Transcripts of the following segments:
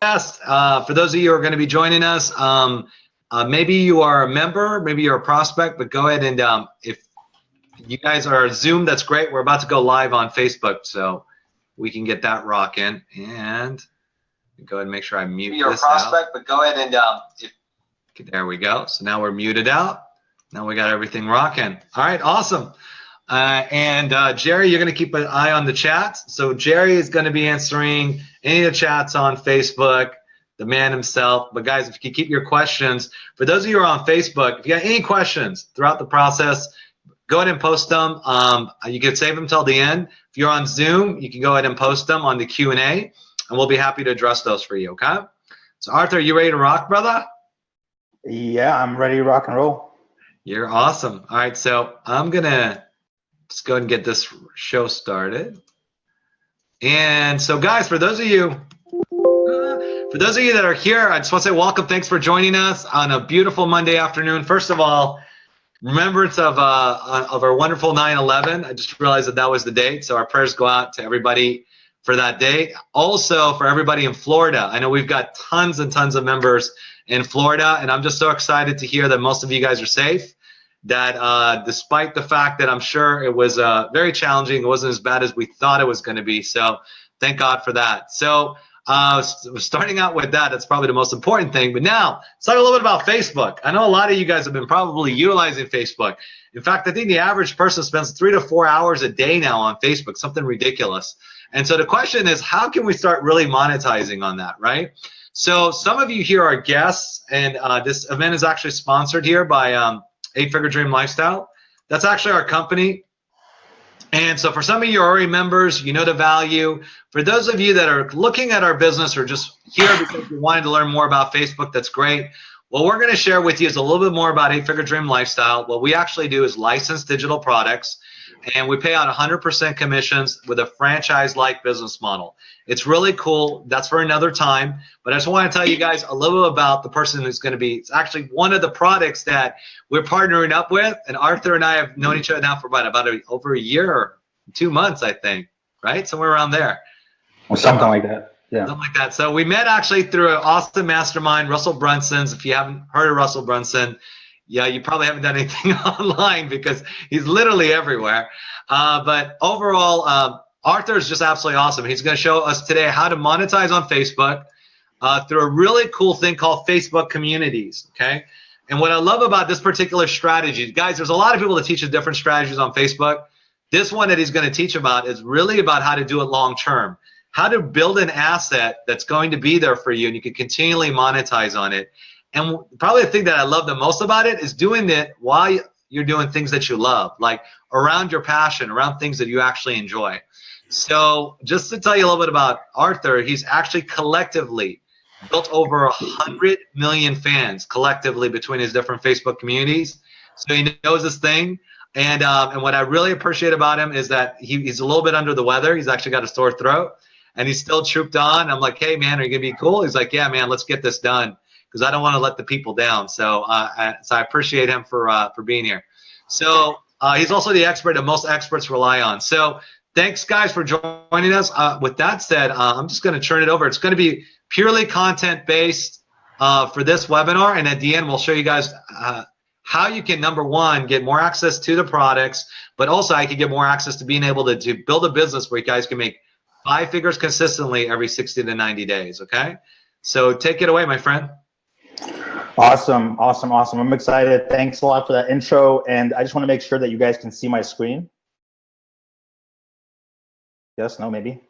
Yes, for those of you who are going to be joining us, maybe you are a member, maybe you're a prospect, but go ahead and if you guys are Zoom, that's great. We're about to go live on Facebook, so we can get that rocking. And go ahead and make sure I mute this. You're a prospect, but go ahead and there we go. So now we're muted out. Now we got everything rocking. All right, awesome. Jerry, you're going to keep an eye on the chats. So Jerry is going to be answering any of the chats on Facebook, the man himself. But guys, if you keep your questions, for those of you who are on Facebook, if you got any questions throughout the process, go ahead and post them. You can save them till the end. If you're on Zoom, you can go ahead and post them on the Q&A, and we'll be happy to address those for you, okay? So Arthur, are you ready to rock, brother? Yeah, I'm ready to rock and roll. You're awesome. All right, so I'm going to just go ahead and get this show started. And so, guys, for those of you that are here, I just want to say welcome. Thanks for joining us on a beautiful Monday afternoon. First of all, remembrance of our wonderful 9/11. I just realized that was the date, so our prayers go out to everybody for that date. Also, for everybody in Florida, I know we've got tons and tons of members in Florida, and I'm just so excited to hear that most of you guys are safe. That despite the fact that I'm sure it was very challenging, it wasn't as bad as we thought it was going to be. So thank God for that. So starting out with that, that's probably the most important thing. But now let's talk a little bit about Facebook. I know a lot of you guys have been probably utilizing Facebook. In fact, I think the average person spends 3 to 4 hours a day now on Facebook, something ridiculous. And so the question is, how can we start really monetizing on that, right? So some of you here are guests, and this event is actually sponsored here by 8-Figure Dream Lifestyle. That's actually our company. And so for some of you are already members, you know the value. For those of you that are looking at our business or just here because you wanted to learn more about Facebook, that's great. What we're going to share with you is a little bit more about 8-Figure Dream Lifestyle. What we actually do is license digital products, and we pay out 100% commissions with a franchise-like business model. It's really cool. That's for another time. But I just want to tell you guys a little about the person who's going to be, it's actually one of the products that we're partnering up with. And Arthur and I have known each other now for over a year or 2 months, I think, right? Somewhere around there. Or something like that. Yeah. Something like that. So we met actually through an awesome mastermind, Russell Brunson's. If you haven't heard of Russell Brunson, yeah, you probably haven't done anything online because he's literally everywhere. But overall, Arthur is just absolutely awesome. He's going to show us today how to monetize on Facebook through a really cool thing called Facebook communities, okay? And what I love about this particular strategy, guys, there's a lot of people that teach us different strategies on Facebook. This one that he's going to teach about is really about how to do it long term, how to build an asset that's going to be there for you and you can continually monetize on it. And probably the thing that I love the most about it is doing it while you're doing things that you love, like around your passion, around things that you actually enjoy. So just to tell you a little bit about Arthur, he's actually collectively built over 100 million fans collectively between his different Facebook communities. So he knows this thing. And what I really appreciate about him is that he's a little bit under the weather. He's actually got a sore throat. And he's still trooped on. I'm like, hey, man, are you going to be cool? He's like, yeah, man, let's get this done. Because I don't want to let the people down. So I appreciate him for being here. So he's also the expert that most experts rely on. So thanks, guys, for joining us. With that said, I'm just going to turn it over. It's going to be purely content-based for this webinar. And at the end, we'll show you guys how you can, number one, get more access to the products, but also I can get more access to being able to build a business where you guys can make 5 figures consistently every 60 to 90 days, okay? So take it away, my friend. Awesome, awesome, awesome. I'm excited. Thanks a lot for that intro. And I just want to make sure that you guys can see my screen. Yes, no, maybe?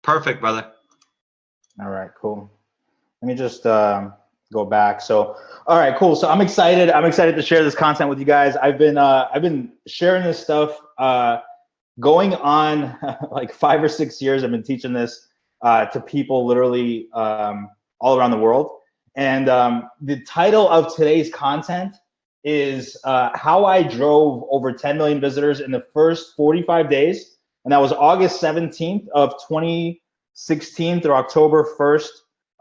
Perfect, brother. All right, cool. Let me just go back. So, all right, cool. So I'm excited. I'm excited to share this content with you guys. I've been sharing this stuff going on like 5 or 6 years. I've been teaching this to people literally all around the world. And the title of today's content is how I drove over 10 million visitors in the first 45 days. And that was August 17th of 2016 through October 1st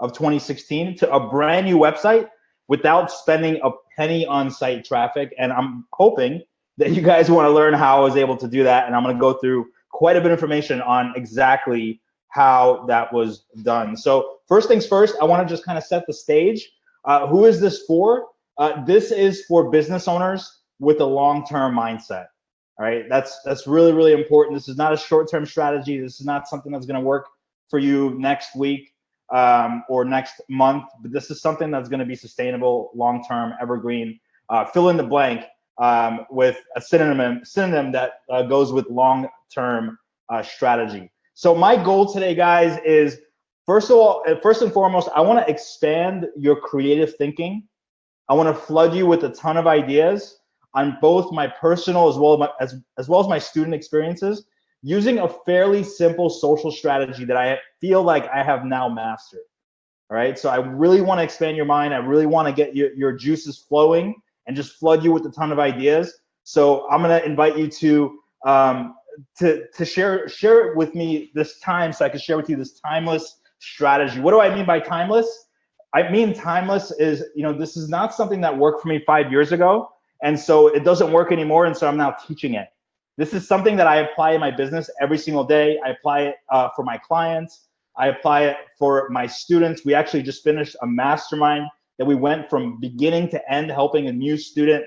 of 2016 to a brand new website without spending a penny on site traffic. And I'm hoping that you guys want to learn how I was able to do that. And I'm going to go through quite a bit of information on exactly how that was done. So first things first, I want to just kind of set the stage. Who is this for? This is for business owners with a long-term mindset. All right, that's really, really important. This is not a short-term strategy. This is not something that's going to work for you next week or next month, but this is something that's going to be sustainable, long-term, evergreen. Fill in the blank with a synonym that goes with long-term strategy. So my goal today, guys, is first and foremost, I want to expand your creative thinking. I want to flood you with a ton of ideas on both my personal as well as my student experiences, using a fairly simple social strategy that I feel like I have now mastered. All right, so I really want to expand your mind. I really want to get your juices flowing and just flood you with a ton of ideas. So I'm gonna invite you to share it with me this time, so I can share with you this timeless strategy. What do I mean by timeless? I mean timeless is, this is not something that worked for me 5 years ago, and so it doesn't work anymore, and so I'm now teaching it. This is something that I apply in my business every single day. I apply it for my clients. I apply it for my students. We actually just finished a mastermind that we went from beginning to end, helping a new student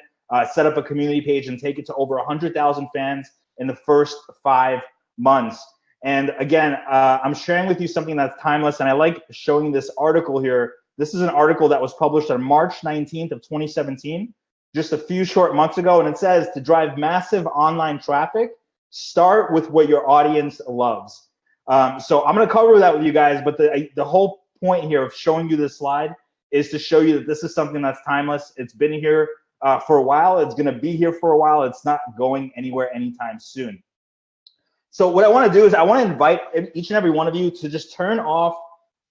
set up a community page and take it to over 100,000 fans in the first 5 months. And again, I'm sharing with you something that's timeless, and I like showing this article here. This is an article that was published on March 19th of 2017, just a few short months ago, and it says, to drive massive online traffic, start with what your audience loves. So I'm going to cover that with you guys, but the whole point here of showing you this slide is to show you that this is something that's timeless. It's been here for a while. It's going to be here for a while. It's not going anywhere anytime soon. So what I want to do is I want to invite each and every one of you to just turn off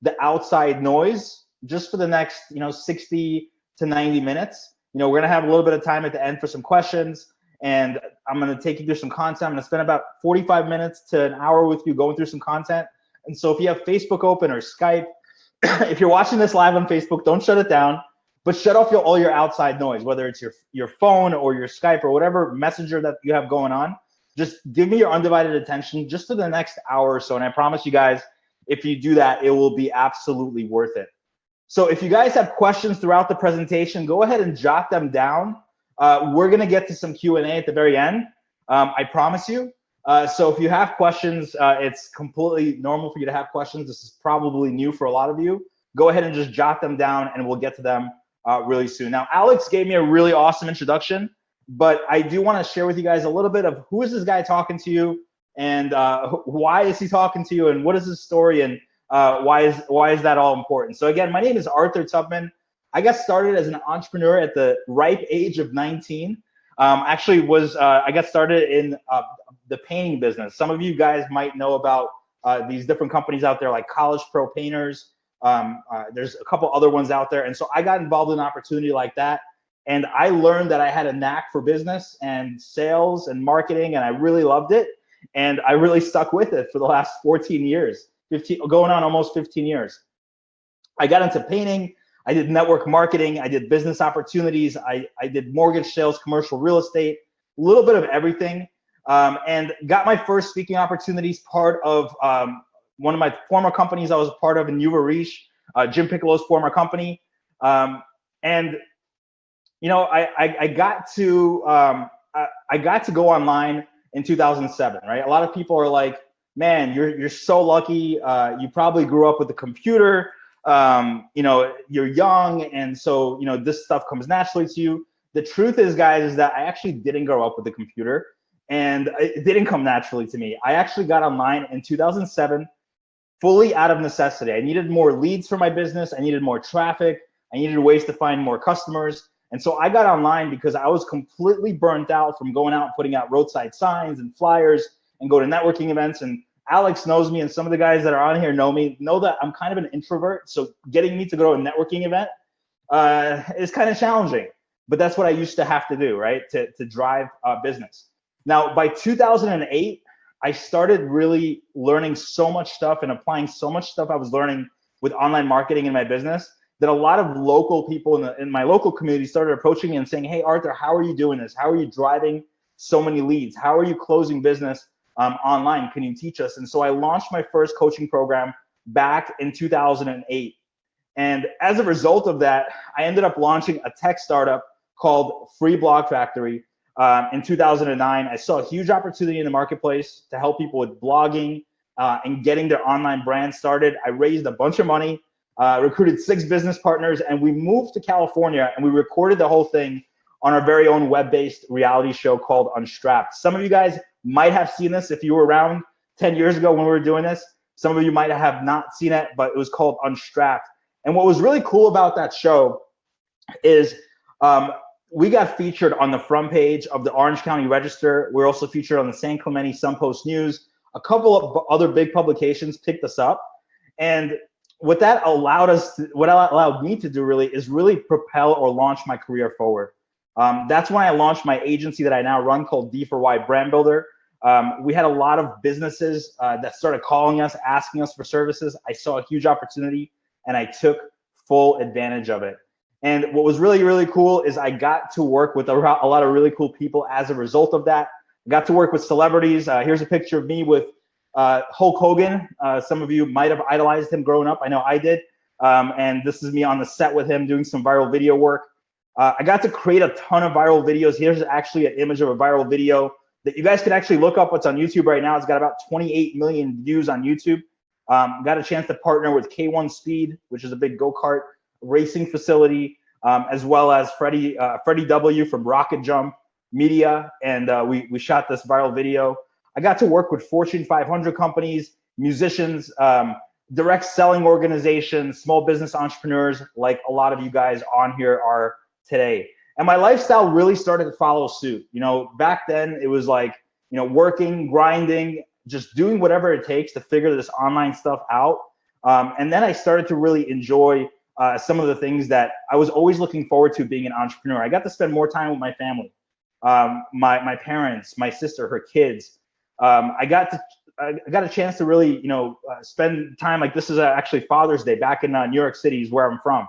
the outside noise just for the next 60 to 90 minutes. We're going to have a little bit of time at the end for some questions, and I'm going to take you through some content. I'm going to spend about 45 minutes to an hour with you going through some content. And so if you have Facebook open or Skype, if you're watching this live on Facebook, don't shut it down, but shut off all your outside noise, whether it's your phone or your Skype or whatever messenger that you have going on. Just give me your undivided attention just for the next hour or so. And I promise you guys, if you do that, it will be absolutely worth it. So if you guys have questions throughout the presentation, go ahead and jot them down. We're going to get to some Q&A at the very end. I promise you. So if you have questions, it's completely normal for you to have questions. This is probably new for a lot of you. Go ahead and just jot them down, and we'll get to them really soon. Now, Alex gave me a really awesome introduction, but I do want to share with you guys a little bit of who is this guy talking to you, and why is he talking to you, and what is his story, and why is that all important? So again, my name is Arthur Tubman. I got started as an entrepreneur at the ripe age of 19. I got started in the painting business. Some of you guys might know about these different companies out there like College Pro Painters. There's a couple other ones out there. And so I got involved in an opportunity like that. And I learned that I had a knack for business and sales and marketing, and I really loved it. And I really stuck with it for the last 14 years, going on almost 15 years. I got into painting. I did network marketing. I did business opportunities. I did mortgage sales, commercial real estate, a little bit of everything. And got my first speaking opportunities part of one of my former companies I was a part of in Yuba Reach, Jim Piccolo's former company. I got to go online in 2007, right? A lot of people are like, man, you're so lucky. You probably grew up with a computer. You're young, and so this stuff comes naturally to you. The truth is, guys, is that I actually didn't grow up with a computer, and it didn't come naturally to me. I actually got online in 2007 fully out of necessity. I needed more leads for my business. I needed more traffic. I needed ways to find more customers. And so I got online because I was completely burnt out from going out and putting out roadside signs and flyers and go to networking events. And Alex knows me, and some of the guys that are on here know that I'm kind of an introvert. So getting me to go to a networking event is kind of challenging, but that's what I used to have to do, right? To drive business. Now, by 2008, I started really learning so much stuff and applying so much stuff I was learning with online marketing in my business that a lot of local people in my local community started approaching me and saying, hey, Arthur, how are you doing this? How are you driving so many leads? How are you closing business online. Can you teach us? And so I launched my first coaching program back in 2008. And as a result of that, I ended up launching a tech startup called Free Blog Factory in 2009. I saw a huge opportunity in the marketplace to help people with blogging and getting their online brand started. I raised a bunch of money, recruited 6 business partners, and we moved to California and we recorded the whole thing on our very own web-based reality show called Unstrapped. Some of you guys might have seen this if you were around 10 years ago when we were doing this. Some of you might have not seen it, but it was called Unstrapped. And what was really cool about that show is we got featured on the front page of the Orange County Register. We're also featured on the San Clemente Sun Post News. A couple of other big publications picked us up. And what that allowed us to, what allowed me to do really is really propel or launch my career forward. That's when I launched my agency that I now run called D4Y Brand Builder. We had a lot of businesses that started calling us, asking us for services. I saw a huge opportunity and I took full advantage of it. And what was really, really cool is I got to work with a lot of really cool people as a result of that. I got to work with celebrities. Here's a picture of me with Hulk Hogan. Some of you might have idolized him growing up. I know I did. And this is me on the set with him doing some viral video work. I got to create a ton of viral videos. Here's actually an image of a viral video that you guys can actually look up what's on YouTube right now. It's got about 28 million views on YouTube. Got a chance to partner with K1 Speed, which is a big go-kart racing facility, as well as Freddie W from Rocket Jump Media, and we shot this viral video. I got to work with Fortune 500 companies, musicians, direct selling organizations, small business entrepreneurs, like a lot of you guys on here are today. And my lifestyle really started to follow suit. You know, back then it was like, you know, working, grinding, just doing whatever it takes to figure this online stuff out. And then I started to really enjoy some of the things that I was always looking forward to being an entrepreneur. I got to spend more time with my family, my parents, my sister, her kids. I got a chance to really, you know, spend time, like this is actually Father's Day back in New York City is where I'm from.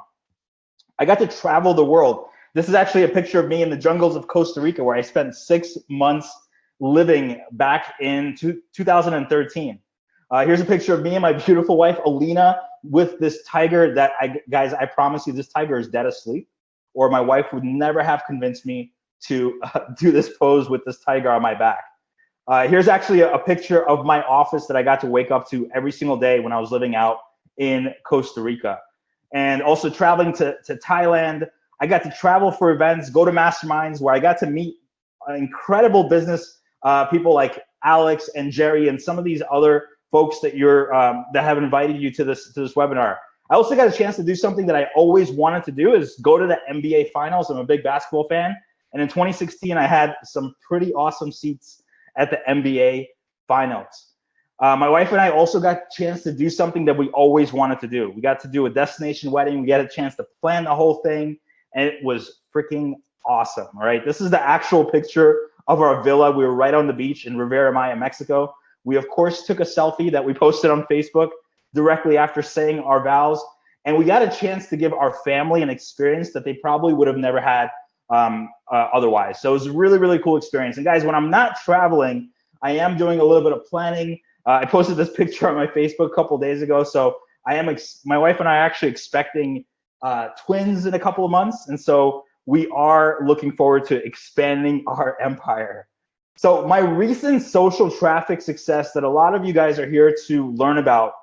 I got to travel the world. This is actually a picture of me in the jungles of Costa Rica where I spent 6 months living back in 2013. Here's a picture of me and my beautiful wife, Alina, with this tiger that guys, I promise you this tiger is dead asleep, or my wife would never have convinced me to do this pose with this tiger on my back. Here's actually a picture of my office that I got to wake up to every single day when I was living out in Costa Rica. And also traveling to Thailand. I got to travel for events, go to masterminds where I got to meet incredible business people like Alex and Jerry and some of these other folks that that have invited you to this webinar. I also got a chance to do something that I always wanted to do, is go to the NBA finals. I'm a big basketball fan. And in 2016, I had some pretty awesome seats at the NBA finals. My wife and I also got a chance to do something that we always wanted to do. We got to do a destination wedding. We got a chance to plan the whole thing, and it was freaking awesome. All right, this is the actual picture of our villa. We were right on the beach in Riviera Maya, Mexico. We, of course, took a selfie that we posted on Facebook directly after saying our vows. And we got a chance to give our family an experience that they probably would have never had otherwise. So it was a really, really cool experience. And guys, when I'm not traveling, I am doing a little bit of planning. I posted this picture on my Facebook a couple of days ago. So my wife and I are actually expecting twins in a couple of months. And so we are looking forward to expanding our empire. So my recent social traffic success that a lot of you guys are here to learn about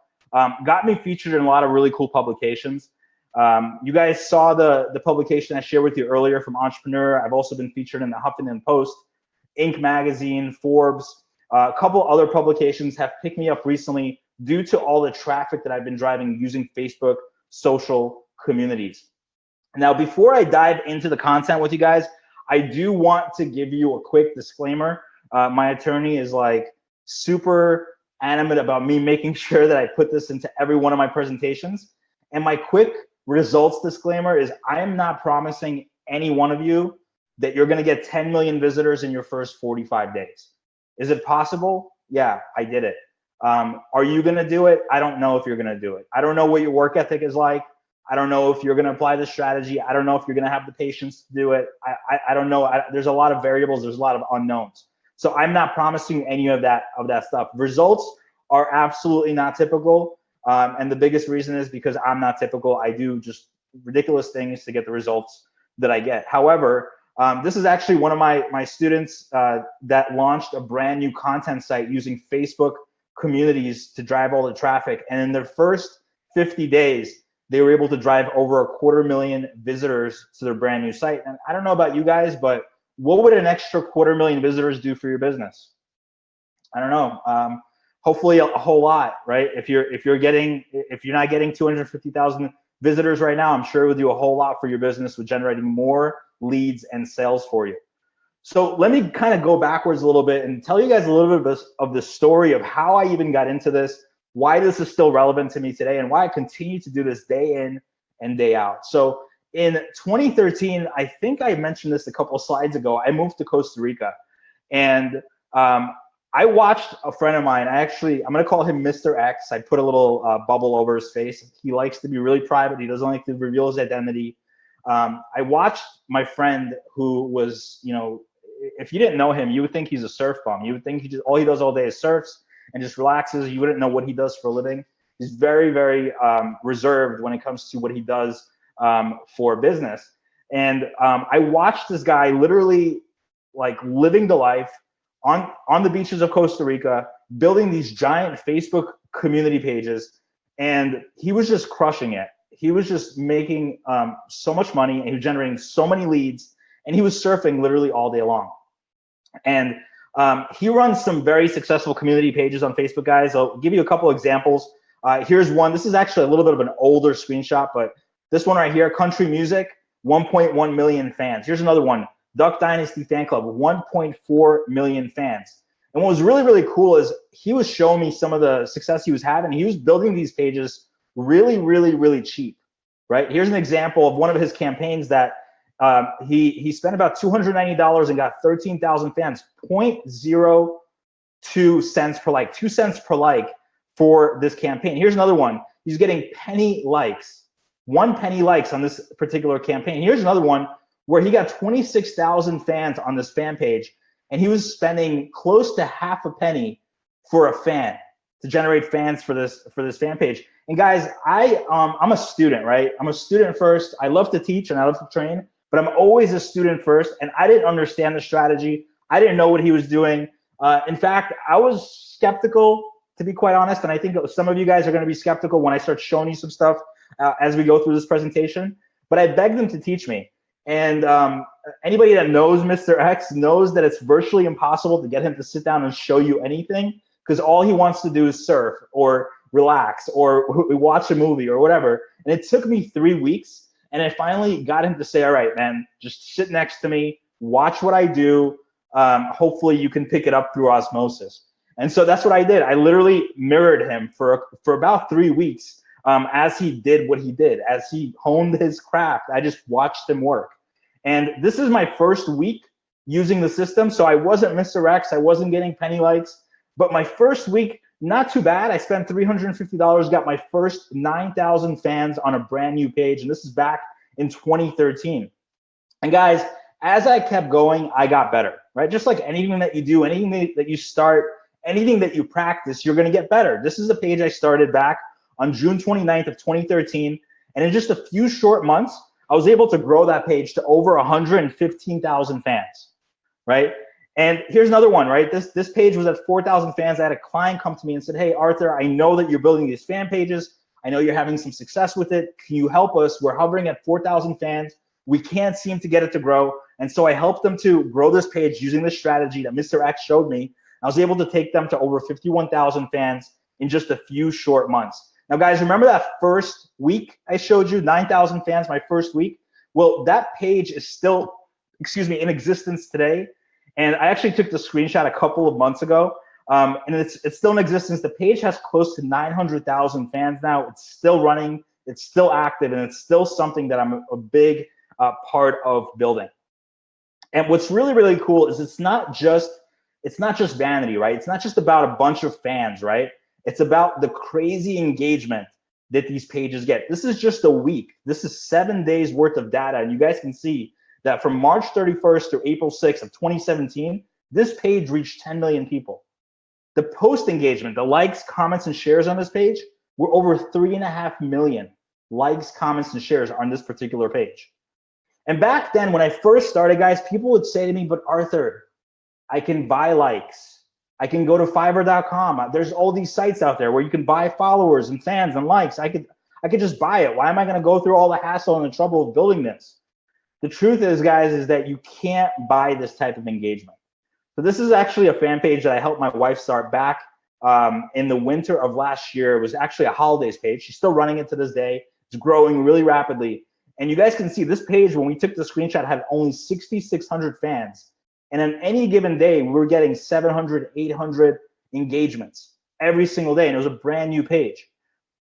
got me featured in a lot of really cool publications. You guys saw the publication I shared with you earlier from Entrepreneur. I've also been featured in the Huffington Post, Inc. magazine, Forbes. A couple other publications have picked me up recently due to all the traffic that I've been driving using Facebook social communities. Now, before I dive into the content with you guys, I do want to give you a quick disclaimer. My attorney is like super adamant about me making sure that I put this into every one of my presentations. And my quick results disclaimer is I am not promising any one of you that you're gonna get 10 million visitors in your first 45 days. Is it possible? Yeah, I did it. Are you gonna do it? I don't know if you're gonna do it. I don't know what your work ethic is like. I don't know if you're gonna apply the strategy. I don't know if you're gonna have the patience to do it. I don't know. There's a lot of variables. There's a lot of unknowns. So I'm not promising any of that stuff. Results are absolutely not typical. And the biggest reason is because I'm not typical. I do just ridiculous things to get the results that I get. However, this is actually one of my students that launched a brand new content site using Facebook communities to drive all the traffic. And in their first 50 days, they were able to drive over 250,000 visitors to their brand new site. And I don't know about you guys, but what would an extra 250,000 visitors do for your business? I don't know. Hopefully a whole lot, right? If you're not getting 250,000 visitors right now, I'm sure it would do a whole lot for your business with generating more leads and sales for you. So let me kind of go backwards a little bit and tell you guys a little bit of the story of how I even got into this, why this is still relevant to me today, and why I continue to do this day in and day out. So in 2013, I think I mentioned this a couple of slides ago, I moved to Costa Rica. And I watched a friend of mine, I'm gonna call him Mr. X. I put a little bubble over his face. He likes to be really private. He doesn't like to reveal his identity. I watched my friend who was, if you didn't know him, you would think he's a surf bum. You would think all he does all day is surfs and just relaxes. You wouldn't know what he does for a living. He's very, very reserved when it comes to what he does for business. And I watched this guy literally like living the life on the beaches of Costa Rica, building these giant Facebook community pages, and he was just crushing it. He was just making so much money, and he was generating so many leads, and he was surfing literally all day long. And he runs some very successful community pages on Facebook, guys. I'll give you a couple examples. Here's one. This is actually a little bit of an older screenshot, but this one right here, country music, 1.1 million fans. Here's another one, Duck Dynasty Fan Club, 1.4 million fans. And what was really, really cool is he was showing me some of the success he was having. He was building these pages really, really, really cheap, right? Here's an example of one of his campaigns that he spent about $290 and got 13,000 fans, 0.02 cents per like, 2 cents per like for this campaign. Here's another one. He's getting penny likes, 1 penny likes on this particular campaign. Here's another one where he got 26,000 fans on this fan page, and he was spending close to half a penny for a fan to generate fans for this fan page. And guys, I'm a student, right? I'm a student first. I love to teach and I love to train, but I'm always a student first. And I didn't understand the strategy. I didn't know what he was doing. In fact, I was skeptical, to be quite honest. And I think some of you guys are going to be skeptical when I start showing you some stuff as we go through this presentation. But I begged him to teach me. And anybody that knows Mr. X knows that it's virtually impossible to get him to sit down and show you anything, because all he wants to do is surf or relax or watch a movie or whatever. And it took me 3 weeks, and I finally got him to say, all right, man, just sit next to me, watch what I do. Hopefully you can pick it up through osmosis. And so that's what I did. I literally mirrored him for about 3 weeks as he did what he did, as he honed his craft. I just watched him work. And this is my first week using the system. So I wasn't Mr. X, I wasn't getting penny likes, but my first week, not too bad. I spent $350, got my first 9,000 fans on a brand new page. And this is back in 2013. And guys, as I kept going, I got better, right? Just like anything that you do, anything that you start, anything that you practice, you're gonna get better. This is a page I started back on June 29th of 2013. And in just a few short months, I was able to grow that page to over 115,000 fans, right? And here's another one, right? This page was at 4,000 fans. I had a client come to me and said, hey, Arthur, I know that you're building these fan pages. I know you're having some success with it. Can you help us? We're hovering at 4,000 fans. We can't seem to get it to grow. And so I helped them to grow this page using this strategy that Mr. X showed me. I was able to take them to over 51,000 fans in just a few short months. Now, guys, remember that first week I showed you, 9,000 fans my first week? Well, that page is still, in existence today. And I actually took the screenshot a couple of months ago, and it's still in existence. The page has close to 900,000 fans now. It's still running, it's still active, and it's still something that I'm a big part of building. And what's really, really cool is it's not just vanity, right? It's not just about a bunch of fans, right? It's about the crazy engagement that these pages get. This is just a week. This is 7 days worth of data. And you guys can see that from March 31st to April 6th of 2017, This page reached 10 million people. The post engagement, the likes, comments, and shares on this page were over 3.5 million likes, comments, and shares on this particular page. And back then, when I first started, guys, people would say to me, but Arthur, I can buy likes. I can go to Fiverr.com. There's all these sites out there where you can buy followers and fans and likes. I could just buy it. Why am I going to go through all the hassle and the trouble of building this? The truth is, guys, is that you can't buy this type of engagement. So this is actually a fan page that I helped my wife start back in the winter of last year. It was actually a holidays page. She's still running it to this day. It's growing really rapidly. And you guys can see this page, when we took the screenshot, had only 6,600 fans. And on any given day, we were getting 700, 800 engagements every single day. And it was a brand new page.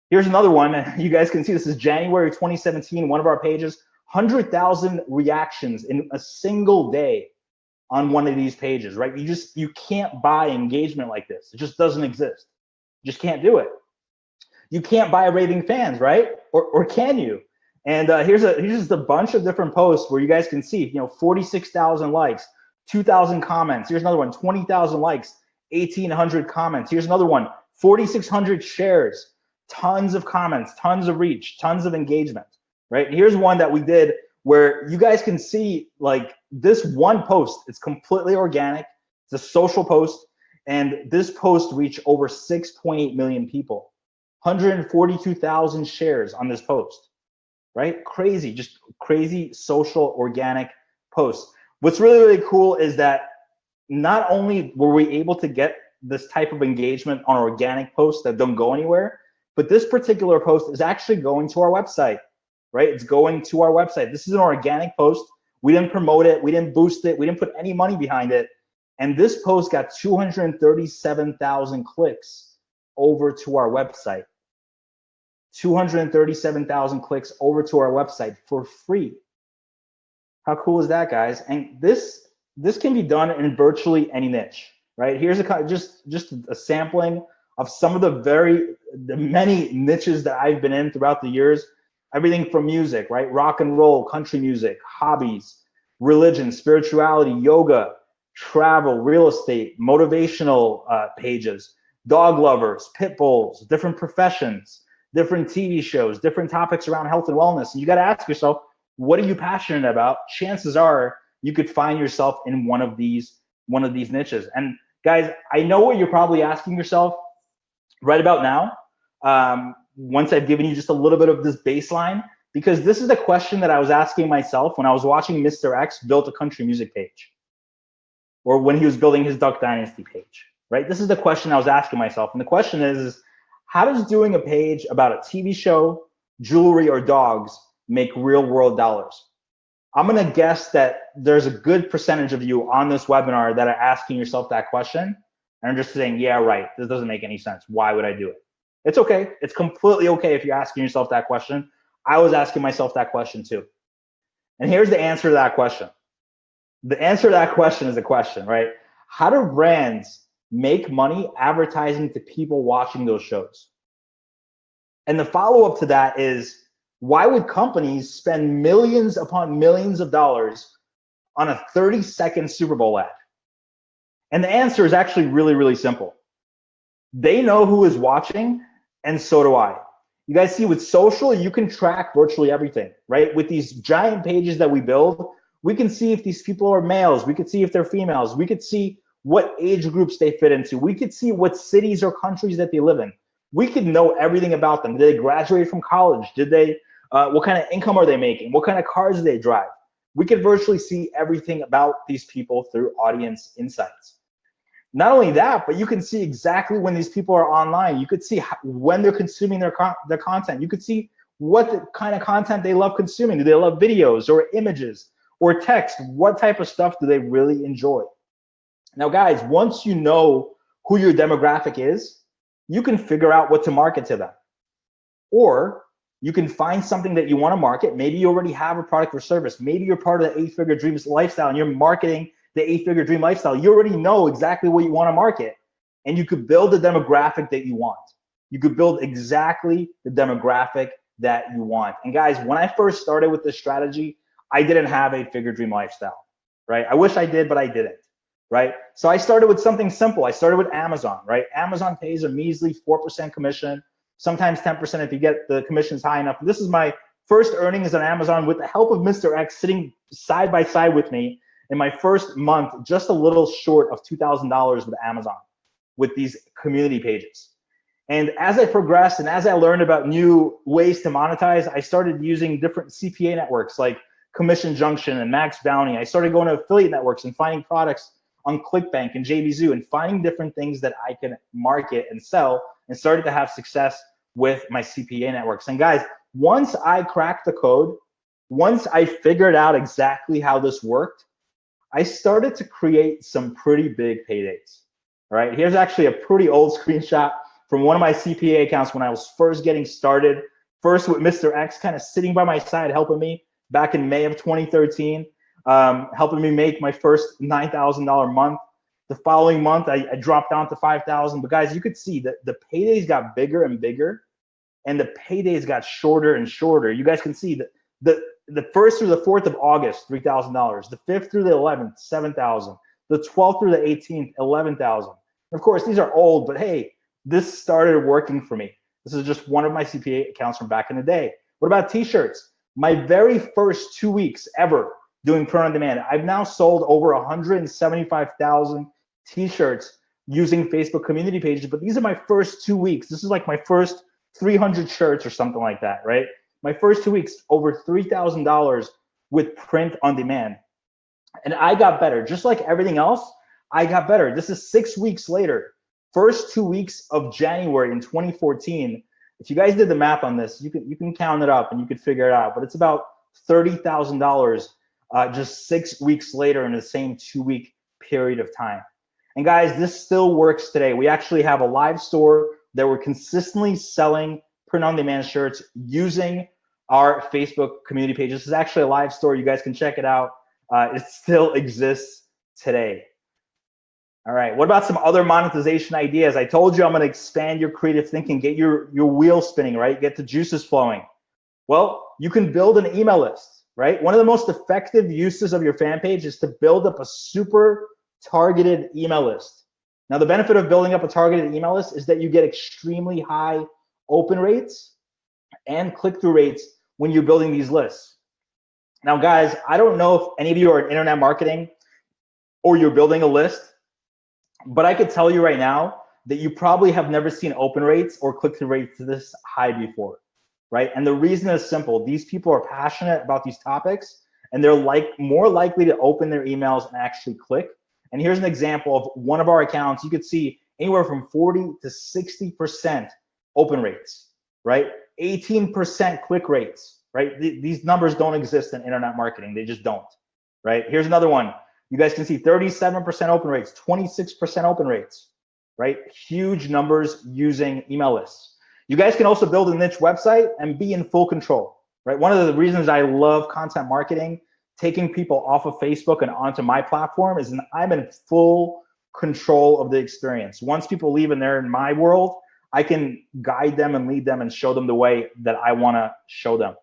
Here's another one. You guys can see this is January 2017, one of our pages, 100,000 reactions in a single day on one of these pages, right? You can't buy engagement like this. It just doesn't exist. You just can't do it. You can't buy raving fans, right? Or can you? And here's just a bunch of different posts where you guys can see, 46,000 likes, 2,000 comments. Here's another one, 20,000 likes, 1,800 comments. Here's another one, 4,600 shares, tons of comments, tons of reach, tons of engagement, right? Here's one that we did where you guys can see, like, this one post, it's completely organic. It's a social post. And this post reached over 6.8 million people, 142,000 shares on this post, right? Crazy, just crazy social organic posts. What's really, really cool is that not only were we able to get this type of engagement on organic posts that don't go anywhere, but this particular post is actually going to our website, right? It's going to our website. This is an organic post. We didn't promote it. We didn't boost it. We didn't put any money behind it. And this post got 237,000 clicks over to our website. 237,000 clicks over to our website for free. How cool is that, guys? And this can be done in virtually any niche, right? Here's just a sampling of some of the many niches that I've been in throughout the years. Everything from music, right? Rock and roll, country music, hobbies, religion, spirituality, yoga, travel, real estate, motivational pages, dog lovers, pit bulls, different professions, different TV shows, different topics around health and wellness. And you got to ask yourself, what are you passionate about? Chances are you could find yourself in one of these niches. And guys, I know what you're probably asking yourself right about now. Once I've given you just a little bit of this baseline, because this is the question that I was asking myself when I was watching Mr. X build a country music page, or when he was building his Duck Dynasty page, right? This is the question I was asking myself. And the question is how does doing a page about a TV show, jewelry, or dogs make real world dollars? I'm gonna guess that there's a good percentage of you on this webinar that are asking yourself that question and are just saying, yeah, right, this doesn't make any sense. Why would I do it? It's okay. It's completely okay if you're asking yourself that question. I was asking myself that question too. And here's the answer to that question. The answer to that question is a question, right? How do brands make money advertising to people watching those shows? And the follow-up to that is, why would companies spend millions upon millions of dollars on a 30-second Super Bowl ad? And the answer is actually really, really simple. They know who is watching, and so do I. You guys see, with social, you can track virtually everything, right? With these giant pages that we build, we can see if these people are males. We could see if they're females. We could see what age groups they fit into. We could see what cities or countries that they live in. We could know everything about them. Did they graduate from college? Did they? What kind of income are they making? What kind of cars do they drive? We could virtually see everything about these people through audience insights. Not only that, but you can see exactly when these people are online. You could see when they're consuming their content. You could see what kind of content they love consuming. Do they love videos or images or text? What type of stuff do they really enjoy? Now, guys, once you know who your demographic is, you can figure out what to market to them. Or you can find something that you want to market. Maybe you already have a product or service. Maybe you're part of the 8-figure dreams lifestyle and you're marketing the 8-figure dream lifestyle. You already know exactly what you want to market, and you could build the demographic that you want. You could build exactly the demographic that you want. And guys, when I first started with this strategy, I didn't have 8-figure dream lifestyle, right? I wish I did, but I didn't. right? So I started with something simple. I started with Amazon, right? Amazon pays a measly 4% commission, sometimes 10% if you get the commissions high enough. This is my first earnings on Amazon with the help of Mr. X sitting side by side with me in my first month, just a little short of $2,000 with Amazon with these community pages. And as I progressed and as I learned about new ways to monetize, I started using different CPA networks like Commission Junction and Max Bounty. I started going to affiliate networks and finding products on ClickBank and JVZoo and finding different things that I can market and sell, and started to have success with my CPA networks. And guys, once I cracked the code, once I figured out exactly how this worked, I started to create some pretty big paydays. All right, here's actually a pretty old screenshot from one of my CPA accounts when I was first getting started, first with Mr. X kind of sitting by my side helping me back in May of 2013, helping me make my first $9,000 month. The following month, I dropped down to 5,000. But guys, you could see that the paydays got bigger and bigger, and the paydays got shorter and shorter. You guys can see that the 1st through the 4th of August, $3,000. The 5th through the 11th, 7,000. The 12th through the 18th, 11,000. Of course, these are old, but hey, this started working for me. This is just one of my CPA accounts from back in the day. What about t-shirts? My very first 2 weeks ever doing print on demand, I've now sold over 175,000 t-shirts using Facebook community pages, but these are my first 2 weeks. This is like my first 300 shirts or something like that, right? My first 2 weeks, over $3,000 with print on demand. And I got better. Just like everything else, I got better. This is 6 weeks later. First 2 weeks of January in 2014. If you guys did the math on this, you can count it up and you could figure it out. But it's about $30,000 just 6 weeks later in the same 2 week period of time. And guys, this still works today. We actually have a live store that we're consistently selling print on demand shirts using our Facebook community page. This is actually a live store. You guys can check it out. It still exists today. All right, what about some other monetization ideas? I told you I'm gonna expand your creative thinking, get your wheel spinning, right? Get the juices flowing. Well, you can build an email list, right? One of the most effective uses of your fan page is to build up a super targeted email list. Now, the benefit of building up a targeted email list is that you get extremely high open rates and click-through rates when you're building these lists. Now, guys, I don't know if any of you are in internet marketing or you're building a list, but I could tell you right now that you probably have never seen open rates or click-through rates this high before, right? And the reason is simple. These people are passionate about these topics, and they're more likely to open their emails and actually click. And here's an example of one of our accounts. You could see anywhere from 40 to 60% open rates, right? 18% click rates, right? These numbers don't exist in internet marketing. They just don't, right? Here's another one. You guys can see 37% open rates, 26% open rates, right? Huge numbers using email lists. You guys can also build a niche website and be in full control, right? One of the reasons I love content marketing, taking people off of Facebook and onto my platform, is I'm in full control of the experience. Once people leave and they're in my world, I can guide them and lead them and show them the way that I want to show them.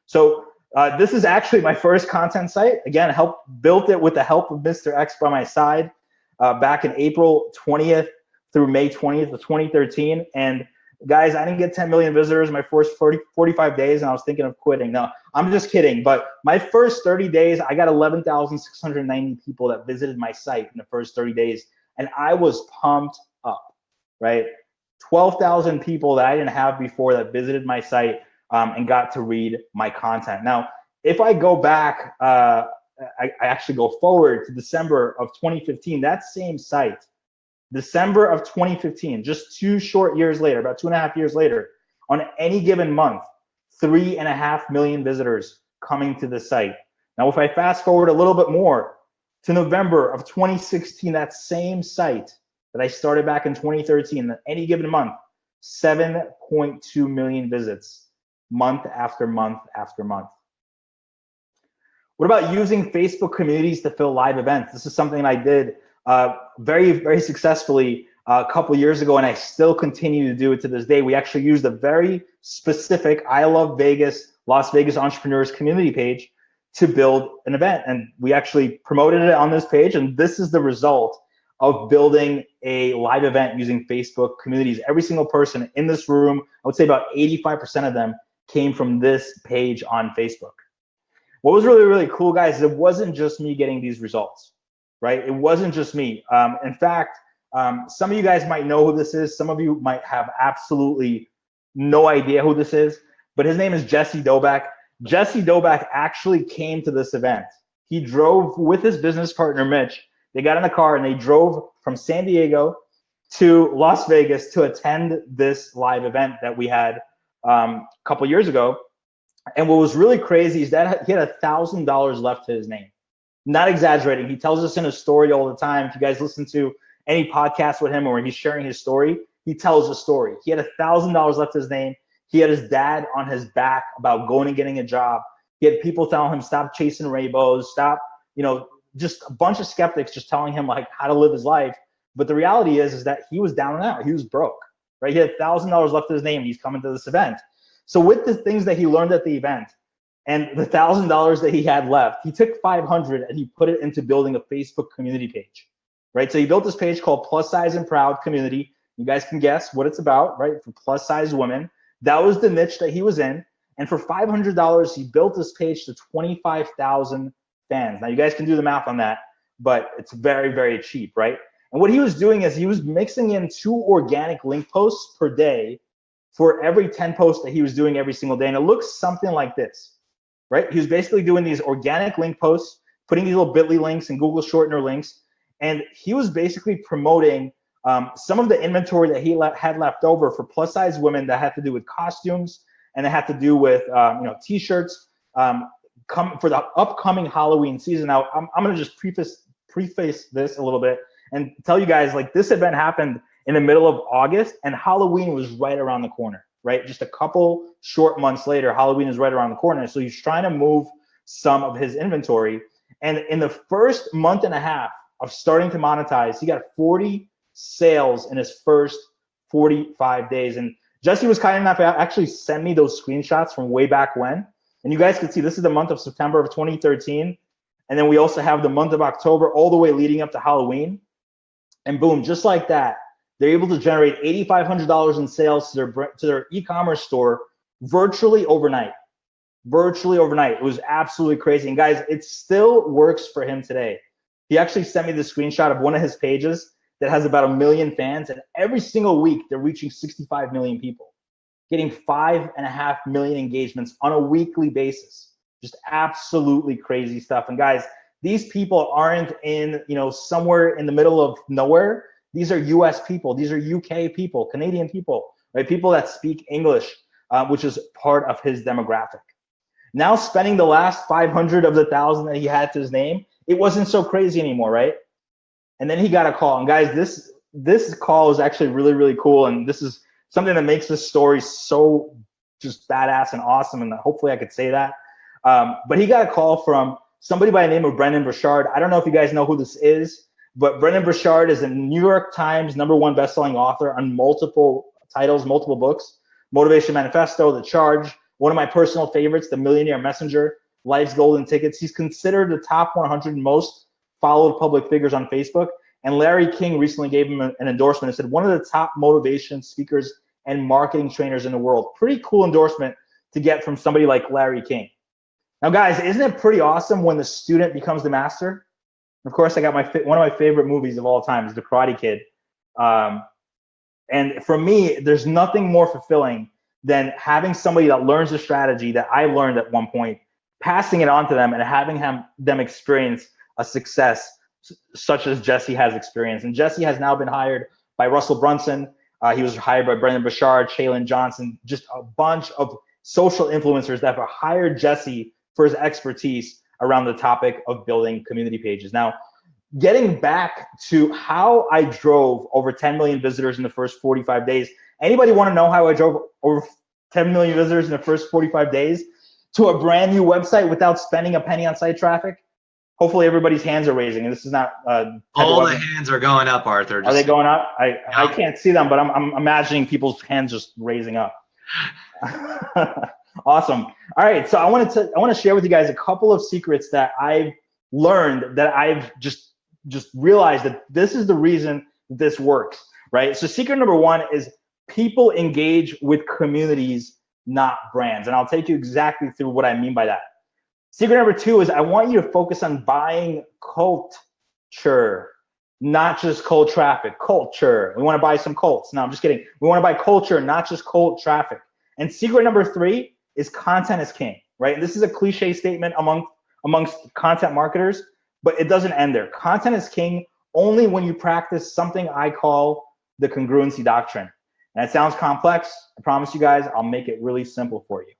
So this is actually my first content site. Again, built it with the help of Mr. X by my side back in April 20th through May 20th of 2013. And guys, I didn't get 10 million visitors in my first 45 days, and I was thinking of quitting. No, I'm just kidding. But my first 30 days, I got 11,690 people that visited my site in the first 30 days. And I was pumped up, right? 12,000 people that I didn't have before that visited my site and got to read my content. Now, if I go back, I actually go forward to December of 2015, that same site, December of 2015, just 2 short years later, about 2.5 years later, on any given month, 3.5 million visitors coming to the site. Now, if I fast forward a little bit more to November of 2016, that same site that I started back in 2013, any given month, 7.2 million visits, month after month after month. What about using Facebook communities to fill live events? This is something I did very, very successfully a couple years ago, and I still continue to do it to this day. We actually used a very specific I Love Vegas, Las Vegas Entrepreneurs community page to build an event. And we actually promoted it on this page. And this is the result of building a live event using Facebook communities. Every single person in this room, I would say about 85% of them came from this page on Facebook. What was really, really cool, guys, is it wasn't just me getting these results, right? It wasn't just me. In fact, some of you guys might know who this is. Some of you might have absolutely no idea who this is, but his name is Jesse Doback. Jesse Doback actually came to this event. He drove with his business partner, Mitch. They got in the car and they drove from San Diego to Las Vegas to attend this live event that we had a couple years ago. And what was really crazy is that he had $1,000 left to his name. Not exaggerating. He tells us in his story all the time. If you guys listen to any podcast with him or when he's sharing his story, he tells a story. He had $1,000 left to his name. He had his dad on his back about going and getting a job. He had people telling him, stop chasing rainbows, stop, just a bunch of skeptics just telling him like how to live his life. But the reality is that he was down and out. He was broke, right? He had $1,000 left to his name. And he's coming to this event. So with the things that he learned at the event and the $1,000 that he had left, he took 500 and he put it into building a Facebook community page, right? So he built this page called Plus Size and Proud Community. You guys can guess what it's about, right? For plus size women. That was the niche that he was in. And for $500, he built this page to 25,000 fans. Now you guys can do the math on that, but it's very, very cheap, right? And what he was doing is he was mixing in 2 organic link posts per day for every 10 posts that he was doing every single day. And it looks something like this, right? He was basically doing these organic link posts, putting these little bit.ly links and Google shortener links. And he was basically promoting some of the inventory that he had left over for plus size women that had to do with costumes and it had to do with t-shirts for the upcoming Halloween season. Now I'm gonna just preface this a little bit and tell you guys, like, this event happened in the middle of August and Halloween was right around the corner, right? Just a couple short months later, Halloween is right around the corner. So he's trying to move some of his inventory. And in the first month and a half of starting to monetize, he got 40 sales in his first 45 days. And Jesse was kind enough to actually send me those screenshots from way back when. And you guys can see this is the month of September of 2013. And then we also have the month of October all the way leading up to Halloween. And boom, just like that, they're able to generate $8,500 in sales to their e-commerce store virtually overnight. Virtually overnight. It was absolutely crazy. And guys, it still works for him today. He actually sent me the screenshot of one of his pages that has about 1 million fans. And every single week, they're reaching 65 million people, getting 5.5 million engagements on a weekly basis. Just absolutely crazy stuff. And guys, these people aren't in, somewhere in the middle of nowhere. These are US people. These are UK people, Canadian people, right? People that speak English, which is part of his demographic. Now spending the last 500 of the 1,000 that he had to his name, it wasn't so crazy anymore, right? And then he got a call. And guys, this call is actually really, really cool. And this is something that makes this story so just badass and awesome. And hopefully I could say that. But he got a call from somebody by the name of Brendon Burchard. I don't know if you guys know who this is, but Brendon Burchard is a New York Times #1 bestselling author on multiple titles, multiple books: Motivation Manifesto, The Charge, one of my personal favorites, The Millionaire Messenger, Life's Golden Tickets. He's considered the top 100 most followed public figures on Facebook. And Larry King recently gave him an endorsement and said, one of the top motivation speakers and marketing trainers in the world. Pretty cool endorsement to get from somebody like Larry King. Now, guys, isn't it pretty awesome when the student becomes the master? Of course, I got one of my favorite movies of all time is The Karate Kid. And for me, there's nothing more fulfilling than having somebody that learns the strategy that I learned at one point, passing it on to them and having them experience a success such as Jesse has experienced. And Jesse has now been hired by Russell Brunson. He was hired by Brendon Burchard, Shaylin Johnson, just a bunch of social influencers that have hired Jesse for his expertise around the topic of building community pages. Now, getting back to how I drove over 10 million visitors in the first 45 days. Anybody want to know how I drove over 10 million visitors in the first 45 days to a brand new website without spending a penny on site traffic? Hopefully everybody's hands are raising, and this is not all the hands are going up, Arthur. Are they going up? I can't see them, but I'm imagining people's hands just raising up. Awesome. All right, so I want to share with you guys a couple of secrets that I've learned, that I've just realized that this is the reason this works, right? So secret number one is people engage with communities, not brands. And I'll take you exactly through what I mean by that. Secret number two is I want you to focus on buying culture, not just cold traffic. Culture. We want to buy some cults. No, I'm just kidding. We want to buy culture, not just cold traffic. And secret number three is content is king, right? And this is a cliche statement amongst content marketers, but it doesn't end there. Content is king only when you practice something I call the congruency doctrine. And it sounds complex. I promise you guys, I'll make it really simple for you.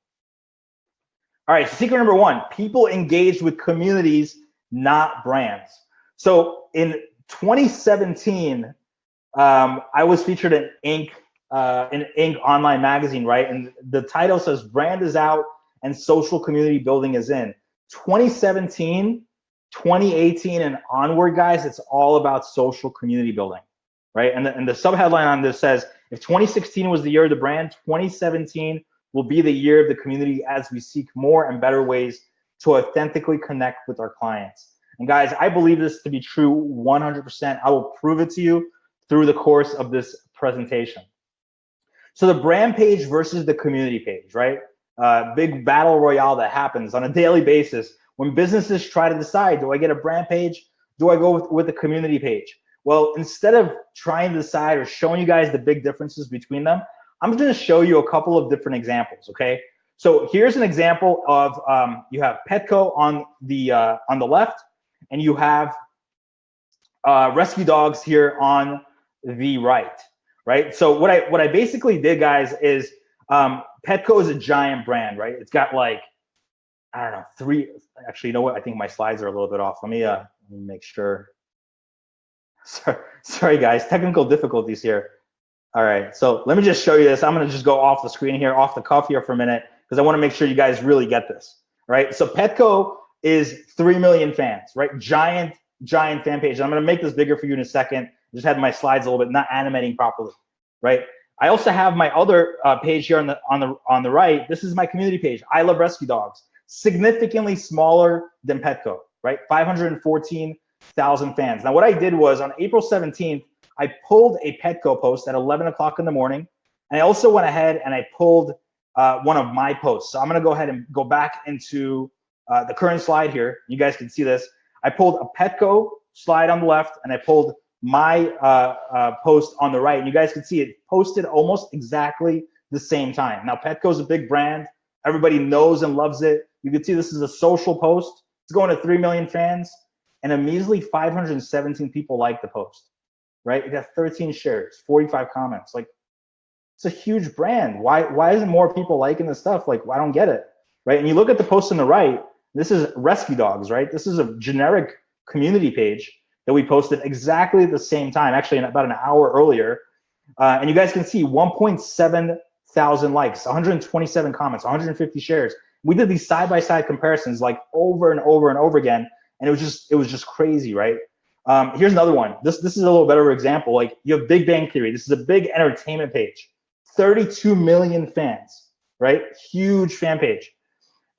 All right, so secret number one, people engage with communities, not brands. So in 2017, I was featured in Inc. Online magazine, right? And the title says brand is out and social community building is in. 2017, 2018 and onward, guys, it's all about social community building, right? And the subheadline on this says, if 2016 was the year of the brand, 2017 will be the year of the community as we seek more and better ways to authentically connect with our clients. And guys, I believe this to be true 100%. I will prove it to you through the course of this presentation. So the brand page versus the community page, right? Big battle royale that happens on a daily basis when businesses try to decide, do I get a brand page? Do I go with the community page? Well, instead of trying to decide or showing you guys the big differences between them, I'm going to show you a couple of different examples, okay? So here's an example of, you have Petco on the left, and you have rescue dogs here on the right? So what I basically did, guys, is Petco is a giant brand, right? It's got like, I don't know, actually, you know what? I think my slides are a little bit off. Let me make sure. Sorry, guys, technical difficulties here. All right, so let me just show you this. I'm gonna just go off the screen here, off the cuff here for a minute, because I wanna make sure you guys really get this, right? So Petco is 3 million fans, right? Giant fan page. I'm gonna make this bigger for you in a second. Just had my slides a little bit, not animating properly, right? I also have my other page here on the right. This is my community page. I love rescue dogs. Significantly smaller than Petco, right? 514,000 fans. Now, what I did was on April 17th, I pulled a Petco post at 11 o'clock in the morning. And I also went ahead and I pulled one of my posts. So I'm gonna go ahead and go back into the current slide here. You guys can see this. I pulled a Petco slide on the left and I pulled my post on the right. And you guys can see it posted almost exactly the same time. Now, Petco is a big brand. Everybody knows and loves it. You can see this is a social post. It's going to 3 million fans and a measly 517 people like the post, right? It got 13 shares, 45 comments. Like, it's a huge brand. Why isn't more people liking this stuff? Like, I don't get it, right? And you look at the post on the right, this is rescue dogs, right? This is a generic community page that we posted exactly at the same time, actually in about an hour earlier. And you guys can see 1.7 thousand likes, 127 comments, 150 shares. We did these side-by-side comparisons like over and over and over again, and it was just crazy, right? Here's another one. This is a little better example. Like, you have Big Bang Theory. This is a big entertainment page, 32 million fans, right? Huge fan page.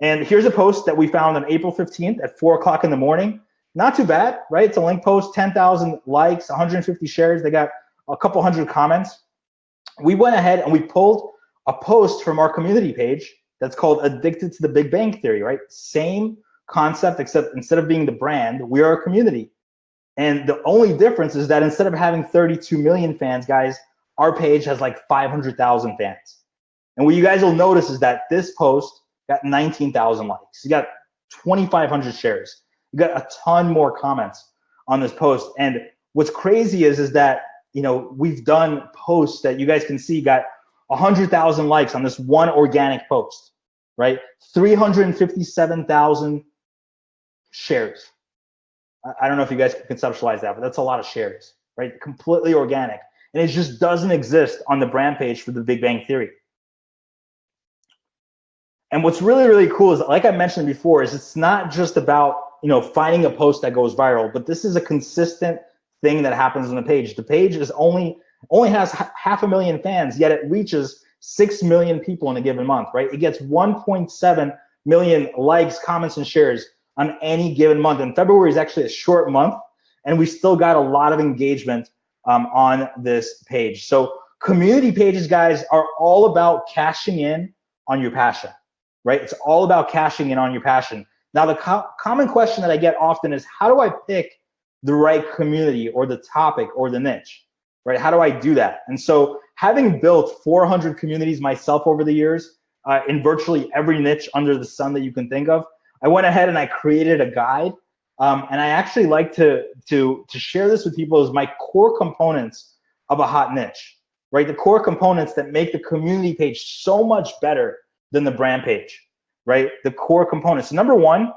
And here's a post that we found on April 15th at 4 o'clock in the morning. Not too bad, right? It's a link post, 10,000 likes, 150 shares. They got a couple hundred comments. We went ahead and we pulled a post from our community page that's called Addicted to the Big Bang Theory, right? Same concept, except instead of being the brand, we are a community. And the only difference is that instead of having 32 million fans, guys, our page has like 500,000 fans. And what you guys will notice is that this post got 19,000 likes. You got 2,500 shares. You got a ton more comments on this post. And what's crazy is that, you know, we've done posts that you guys can see got 100,000 likes on this one organic post, right? 357,000 shares. I don't know if you guys can conceptualize that, but that's a lot of shares, right? Completely organic. And it just doesn't exist on the brand page for the Big Bang Theory. And what's really, really cool is, like I mentioned before, is it's not just about, you know, finding a post that goes viral, but this is a consistent thing that happens on the page. The page is only has 500,000 fans, yet it reaches 6 million people in a given month, right? It gets 1.7 million likes, comments, and shares on any given month. And February is actually a short month, and we still got a lot of engagement on this page. So community pages, guys, are all about cashing in on your passion, right? It's all about cashing in on your passion. Now, the common question that I get often is, how do I pick the right community or the topic or the niche, right? How do I do that? And so having built 400 communities myself over the years in virtually every niche under the sun that you can think of, I went ahead and I created a guide. And I actually like to share this with people as my core components of a hot niche, right? The core components that make the community page so much better than the brand page, right? The core components. Number one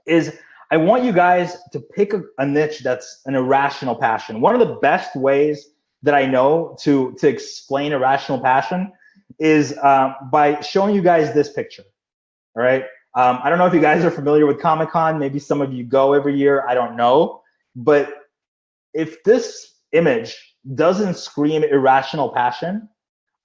is I want you guys to pick a niche that's an irrational passion. One of the best ways that I know to explain irrational passion is by showing you guys this picture, all right? I don't know if you guys are familiar with Comic-Con. Maybe some of you go every year. I don't know. But if this image doesn't scream irrational passion,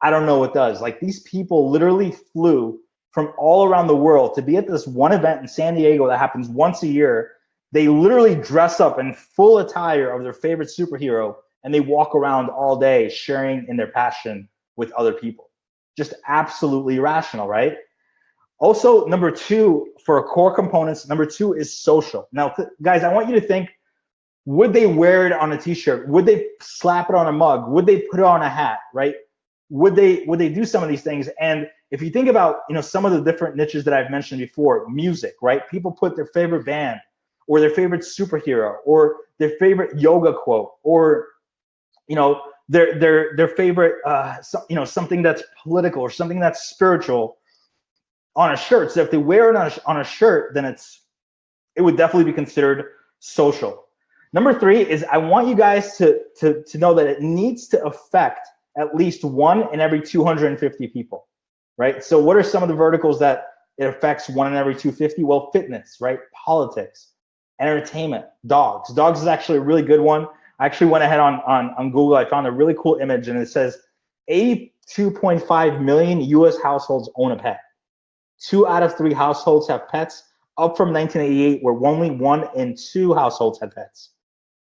I don't know what does. Like, these people literally flew from all around the world to be at this one event in San Diego that happens once a year. They literally dress up in full attire of their favorite superhero, and they walk around all day sharing in their passion with other people. Just absolutely irrational, right? Also, number two, for core components, number two is social. Now, guys, I want you to think, would they wear it on a t-shirt? Would they slap it on a mug? Would they put it on a hat, right? Would they do some of these things? And if you think about, some of the different niches that I've mentioned before, music, right? People put their favorite band or their favorite superhero or their favorite yoga quote or, their favorite, something that's political or something that's spiritual on a shirt. So if they wear it on a shirt, then it would definitely be considered social. Number three is I want you guys to know that it needs to affect at least 1 in every 250 people, right? So what are some of the verticals that it affects 1 in every 250? Well, fitness, right? Politics, entertainment, dogs. Dogs is actually a really good one. I actually went ahead on Google. I found a really cool image, and it says 82.5 million US households own a pet. 2 out of 3 households have pets, up from 1988, where only 1 in 2 households had pets.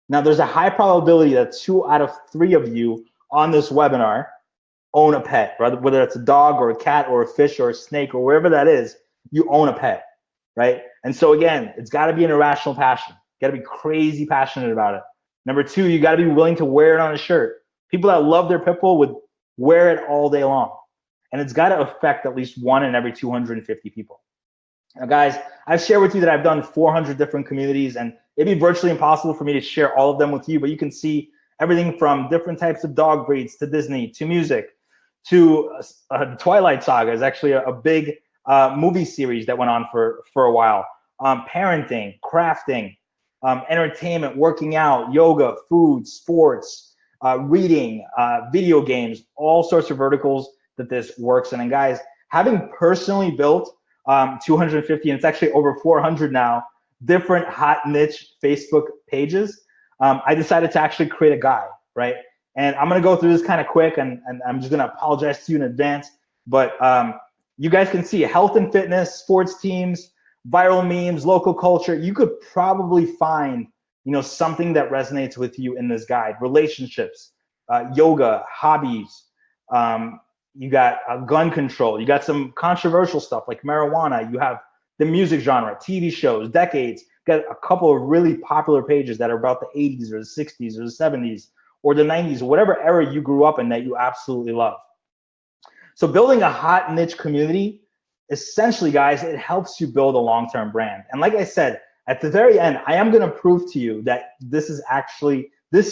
Now, there's a high probability that 2 out of 3 of you on this webinar own a pet, right? Whether it's a dog or a cat or a fish or a snake or wherever that is, you own a pet, right? And so again, it's got to be an irrational passion. You got to be crazy passionate about it. Number 2, you got to be willing to wear it on a shirt. People that love their pit bull would wear it all day long. And it's got to affect at least 1 in every 250 people. Now, guys, I've shared with you that I've done 400 different communities, and it'd be virtually impossible for me to share all of them with you, but you can see everything from different types of dog breeds to Disney to music to Twilight Saga is actually a big movie series that went on for a while. Parenting, crafting, entertainment, working out, yoga, food, sports, reading, video games, all sorts of verticals that this works in. And guys, having personally built 250, and it's actually over 400 now, different hot niche Facebook pages, I decided to actually create a guide, right? And I'm gonna go through this kind of quick, and I'm just gonna apologize to you in advance, but you guys can see health and fitness, sports teams, viral memes, local culture. You could probably find, something that resonates with you in this guide. Relationships, yoga, hobbies, you got gun control, you got some controversial stuff like marijuana, you have the music genre, TV shows, decades, got a couple of really popular pages that are about the 80s or the 60s or the 70s or the 90s, or whatever era you grew up in that you absolutely love. So building a hot niche community, essentially, guys, it helps you build a long-term brand. And like I said, at the very end, I am going to prove to you that this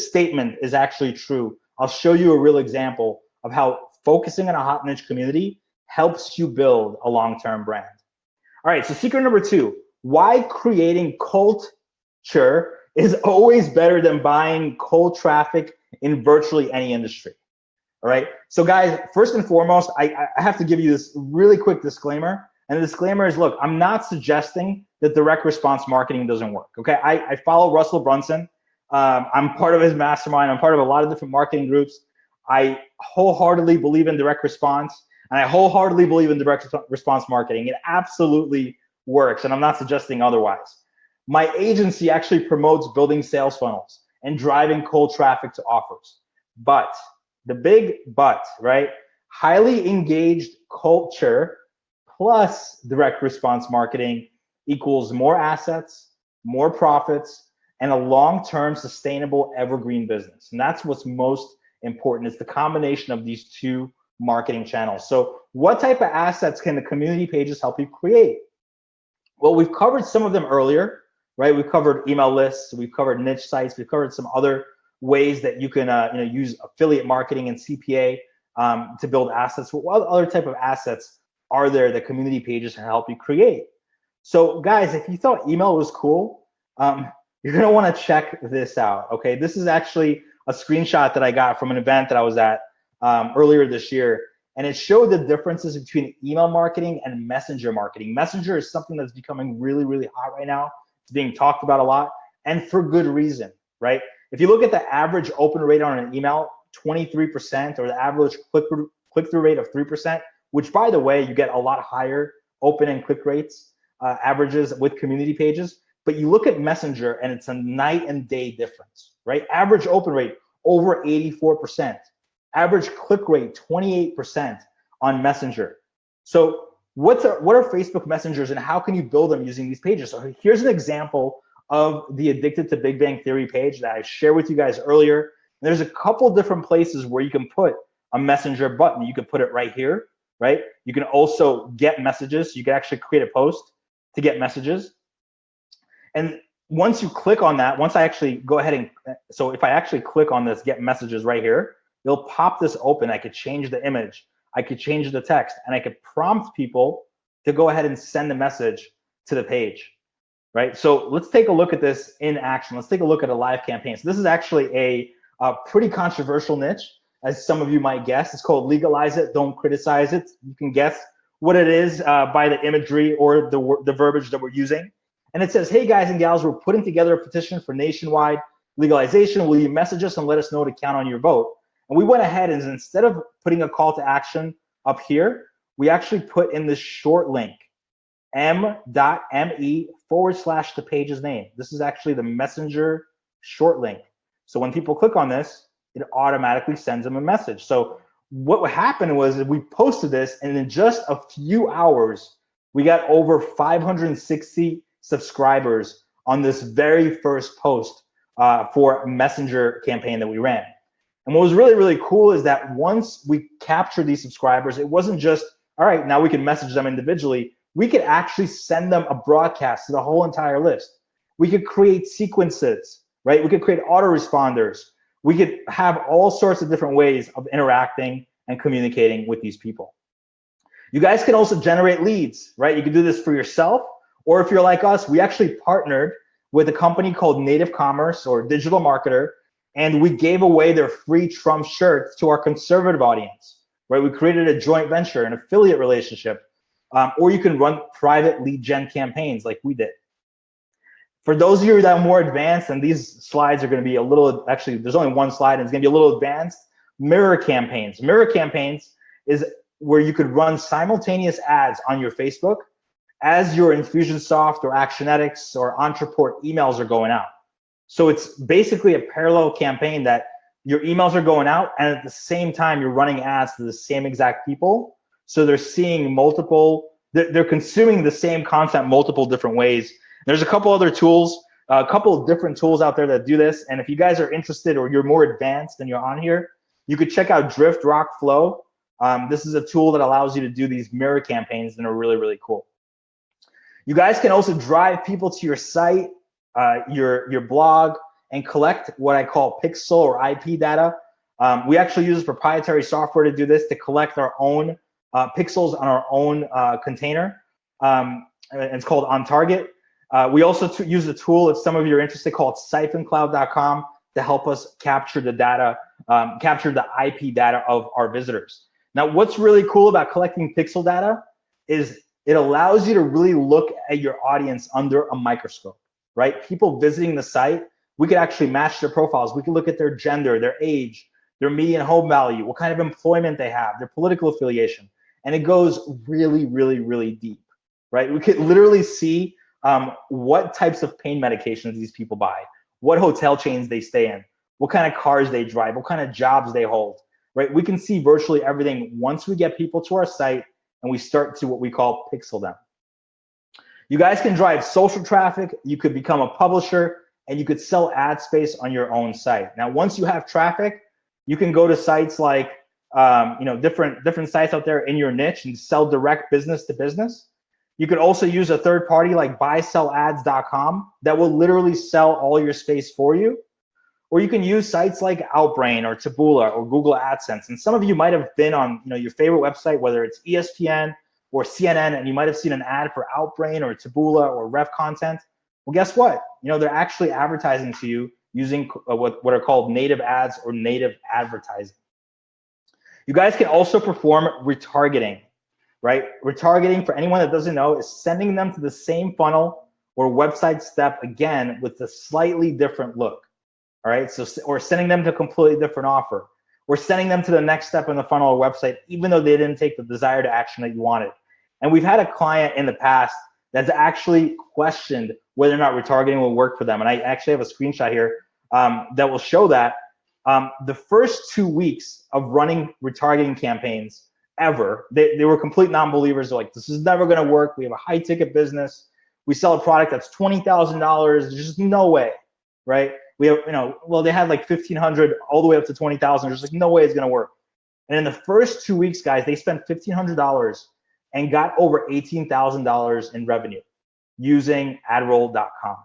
statement is actually true. I'll show you a real example of how focusing on a hot niche community helps you build a long-term brand. All right, so secret number 2, why creating culture is always better than buying cold traffic in virtually any industry. All right, so guys, first and foremost, I have to give you this really quick disclaimer. And the disclaimer is, look, I'm not suggesting that direct response marketing doesn't work, okay? I follow Russell Brunson. I'm part of his mastermind. I'm part of a lot of different marketing groups. I wholeheartedly believe in direct response, and I wholeheartedly believe in direct response marketing. It absolutely works, and I'm not suggesting otherwise. My agency actually promotes building sales funnels and driving cold traffic to offers. But, the big but, right? Highly engaged culture plus direct response marketing equals more assets, more profits, and a long-term sustainable evergreen business. And that's what's most important, is the combination of these two marketing channels. So what type of assets can the community pages help you create? Well, we've covered some of them earlier, right? We've covered email lists, we've covered niche sites, we've covered some other ways that you can use affiliate marketing and CPA to build assets. What other type of assets are there that community pages can help you create? So guys, if you thought email was cool, you're gonna wanna check this out, okay? This is actually a screenshot that I got from an event that I was at earlier this year, and it showed the differences between email marketing and messenger marketing. Messenger is something that's becoming really, really hot right now. It's being talked about a lot, and for good reason, right? If you look at the average open rate on an email, 23%, or the average click-through rate of 3%, which by the way, you get a lot higher open and click rates averages with community pages. But you look at Messenger and it's a night and day difference, right? Average open rate over 84%, average click rate 28% on Messenger. So what are Facebook Messengers and how can you build them using these pages? So here's an example of the Addicted to Big Bang Theory page that I shared with you guys earlier. And there's a couple different places where you can put a Messenger button. You can put it right here, right? You can also get messages. You can actually create a post to get messages. And once you click on that, once I actually go ahead and, so if I actually click on this get messages right here, it'll pop this open. I could change the image, I could change the text, and I could prompt people to go ahead and send a message to the page, right? So let's take a look at this in action. Let's take a look at a live campaign. So this is actually a pretty controversial niche, as some of you might guess. It's called Legalize It, Don't Criticize It. You can guess what it is by the imagery or the verbiage that we're using. And it says, hey guys and gals, we're putting together a petition for nationwide legalization. Will you message us and let us know to count on your vote? And we went ahead and instead of putting a call to action up here, we actually put in this short link, m.me/the page's name. This is actually the Messenger short link. So when people click on this, it automatically sends them a message. So what happened was we posted this, and in just a few hours, we got over 560 subscribers on this very first post for Messenger campaign that we ran. And what was really, really cool is that once we captured these subscribers, it wasn't just, all right, now we can message them individually. We could actually send them a broadcast to the whole entire list. We could create sequences, right? We could create autoresponders. We could have all sorts of different ways of interacting and communicating with these people. You guys can also generate leads, right? You can do this for yourself, or if you're like us, we actually partnered with a company called Native Commerce or Digital Marketer, and we gave away their free Trump shirts to our conservative audience, right? We created a joint venture, an affiliate relationship, or you can run private lead gen campaigns like we did. For those of you that are more advanced, and these slides are going to be a little, actually, there's only one slide, and it's going to be a little advanced, mirror campaigns. Mirror campaigns is where you could run simultaneous ads on your Facebook as your Infusionsoft or Actionetics or Ontraport emails are going out. So it's basically a parallel campaign that your emails are going out, and at the same time, you're running ads to the same exact people. So they're seeing multiple, they're consuming the same content multiple different ways. There's a couple other tools, a couple of different tools out there that do this. And if you guys are interested or you're more advanced and you're on here, you could check out Drift Rock Flow. This is a tool that allows you to do these mirror campaigns and are really, really cool. You guys can also drive people to your site, your blog, and collect what I call pixel or IP data. We actually use proprietary software to do this, to collect our own pixels on our own container. And it's called On Target. We also use a tool, if some of you are interested, called siphoncloud.com to help us capture the data, capture the IP data of our visitors. Now, what's really cool about collecting pixel data is it allows you to really look at your audience under a microscope, right? People visiting the site, we could actually match their profiles. We can look at their gender, their age, their median home value, what kind of employment they have, their political affiliation. And it goes really, really, really deep, right? We could literally see what types of pain medications these people buy, what hotel chains they stay in, what kind of cars they drive, what kind of jobs they hold, right? We can see virtually everything once we get people to our site and we start to what we call pixel them. You guys can drive social traffic, you could become a publisher, and you could sell ad space on your own site. Now, once you have traffic, you can go to sites like different sites out there in your niche and sell direct business to business. You could also use a third party like buysellads.com that will literally sell all your space for you. Or you can use sites like Outbrain or Taboola or Google AdSense. And some of you might have been on your favorite website, whether it's ESPN or CNN, and you might have seen an ad for Outbrain or Taboola or Ref Content. Well, guess what? They're actually advertising to you using what are called native ads or native advertising. You guys can also perform retargeting, right? Retargeting, for anyone that doesn't know, is sending them to the same funnel or website step again with a slightly different look, all right? So, or sending them to a completely different offer, or sending them to the next step in the funnel or website, even though they didn't take the desired action that you wanted. And we've had a client in the past that's actually questioned whether or not retargeting will work for them. And I actually have a screenshot here that will show that. The first 2 weeks of running retargeting campaigns ever, they were complete non-believers. They're like, this is never gonna work. We have a high ticket business. We sell a product that's $20,000. There's just no way, right? We have, they had like 1,500 all the way up to 20,000. There's like no way it's gonna work. And in the first 2 weeks, guys, they spent $1,500 and got over $18,000 in revenue using adroll.com.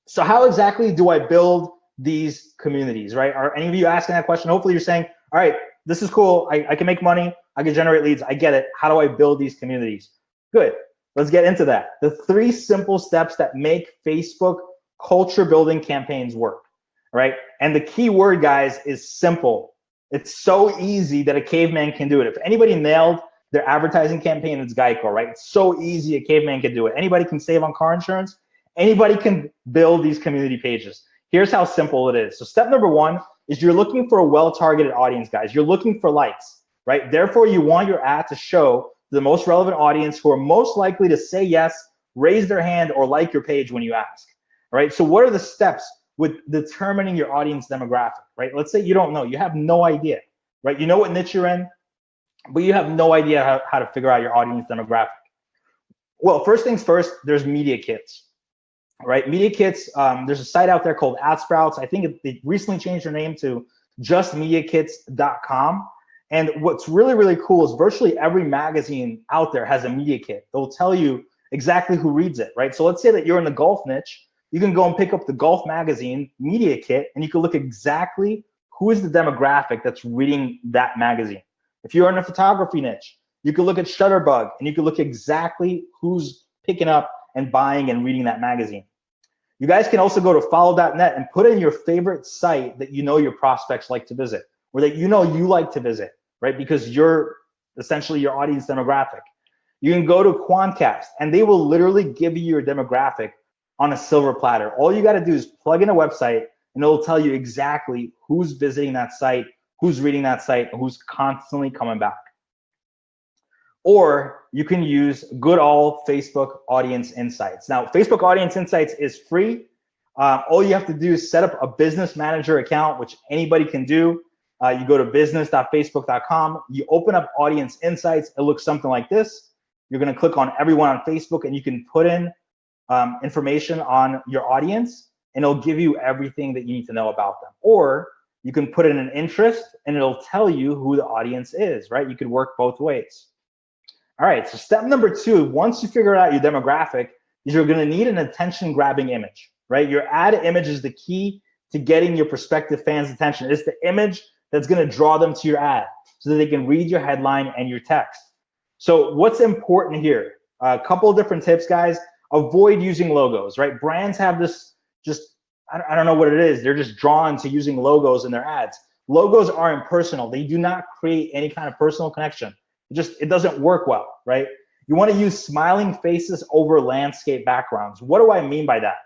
So how exactly do I build these communities, right? Are any of you asking that question? Hopefully you're saying, all right, this is cool. I can make money. I can generate leads. I get it. How do I build these communities? Good. Let's get into that. The 3 simple steps that make Facebook culture building campaigns work, right? And the key word, guys, is simple. It's so easy that a caveman can do it. If anybody nailed their advertising campaign, it's Geico, right? It's so easy a caveman can do it. Anybody can save on car insurance. Anybody can build these community pages. Here's how simple it is. So step number 1 is you're looking for a well-targeted audience, guys. You're looking for likes, right? Therefore, you want your ad to show the most relevant audience who are most likely to say yes, raise their hand, or like your page when you ask, all right? So what are the steps with determining your audience demographic, right? Let's say you don't know. You have no idea, right? You know what niche you're in, but you have no idea how to figure out your audience demographic. Well, first things first, there's media kits. Right, media kits. There's a site out there called AdSprouts. I think they recently changed their name to justmediakits.com. And what's really, really cool is virtually every magazine out there has a media kit. They'll tell you exactly who reads it, right? So let's say that you're in the golf niche. You can go and pick up the golf magazine media kit, and you can look exactly who is the demographic that's reading that magazine. If you're in a photography niche, you can look at Shutterbug, and you can look exactly who's picking up and buying and reading that magazine. You guys can also go to follow.net and put in your favorite site that your prospects like to visit, or that you like to visit, right? Because you're essentially your audience demographic. You can go to Quantcast, and they will literally give you your demographic on a silver platter. All you gotta do is plug in a website, and it'll tell you exactly who's visiting that site, who's reading that site, and who's constantly coming back. Or you can use good old Facebook Audience Insights. Now, Facebook Audience Insights is free. All you have to do is set up a business manager account, which anybody can do. You go to business.facebook.com. You open up Audience Insights. It looks something like this. You're going to click on everyone on Facebook, and you can put in information on your audience, and it'll give you everything that you need to know about them. Or you can put in an interest, and it'll tell you who the audience is, right? You could work both ways. All right, so step number 2, once you figure out your demographic, is you're gonna need an attention-grabbing image, right? Your ad image is the key to getting your prospective fans' attention. It's the image that's gonna draw them to your ad so that they can read your headline and your text. So what's important here? A couple of different tips, guys. Avoid using logos, right? Brands have this I don't know what it is. They're just drawn to using logos in their ads. Logos are impersonal. They do not create any kind of personal connection. It doesn't work well, right? You want to use smiling faces over landscape backgrounds. What do I mean by that?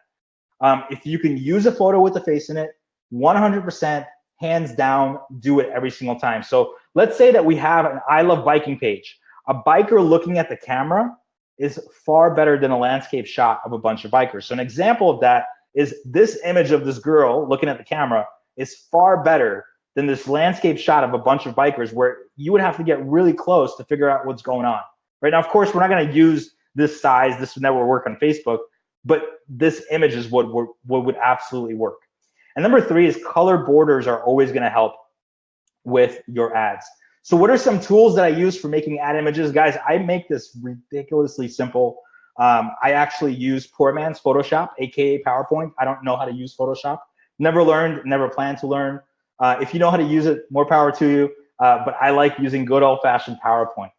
If you can use a photo with a face in it, 100% hands down, do it every single time. So let's say that we have an I love biking page. A biker looking at the camera is far better than a landscape shot of a bunch of bikers. So an example of that is this image of this girl looking at the camera is far better than this landscape shot of a bunch of bikers where you would have to get really close to figure out what's going on. Right now, of course, we're not going to use this size. This would never work on Facebook, but this image is what would absolutely work. And number 3 is color borders are always going to help with your ads. So what are some tools that I use for making ad images? Guys, I make this ridiculously simple. I actually use poor man's Photoshop, AKA PowerPoint. I don't know how to use Photoshop. Never learned, never plan to learn. If you know how to use it, more power to you. But I like using good old-fashioned PowerPoint.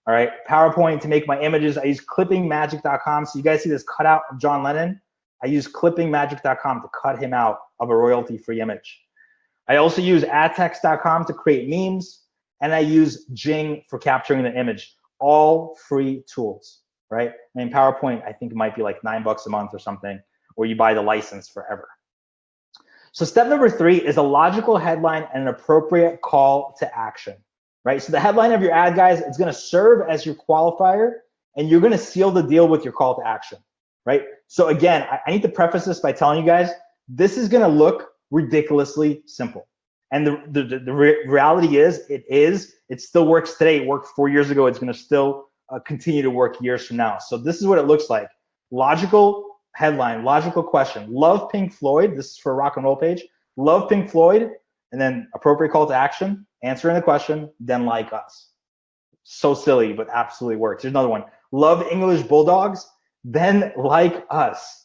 All right, PowerPoint to make my images. I use clippingmagic.com. So you guys see this cutout of John Lennon? I use clippingmagic.com to cut him out of a royalty-free image. I also use adtext.com to create memes, and I use Jing for capturing the image. All free tools, right? And PowerPoint, I think it might be like $9 a month or something, or you buy the license forever. So step number 3 is a logical headline and an appropriate call to action, right? So the headline of your ad, guys, it's gonna serve as your qualifier, and you're gonna seal the deal with your call to action, right? So again, I need to preface this by telling you guys, this is gonna look ridiculously simple. And the reality is, it still works today. It worked 4 years ago. It's gonna still continue to work years from now. So this is what it looks like. Logical headline, logical question. Love Pink Floyd. This is for a rock and roll page. Love Pink Floyd, and then appropriate call to action, answering the question, then like us. So silly, but absolutely works. Here's another one. Love English Bulldogs, then like us.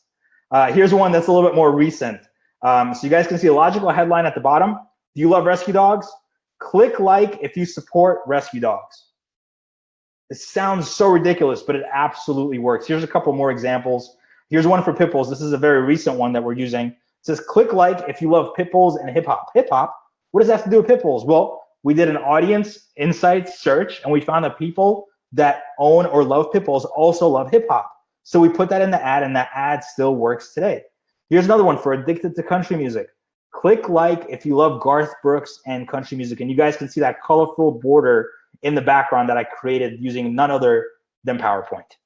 Here's one that's a little bit more recent. So you guys can see a logical headline at the bottom. Do you love rescue dogs? Click like if you support rescue dogs. It sounds so ridiculous, but it absolutely works. Here's a couple more examples. Here's one for pit bulls. This is a very recent one that we're using. It says, click like if you love pit bulls and hip hop. Hip hop? What does that have to do with pit bulls? Well, we did an audience insights search, and we found that people that own or love pit bulls also love hip hop. So we put that in the ad, and that ad still works today. Here's another one for addicted to country music. Click like if you love Garth Brooks and country music. And you guys can see that colorful border in the background that I created using none other than PowerPoint.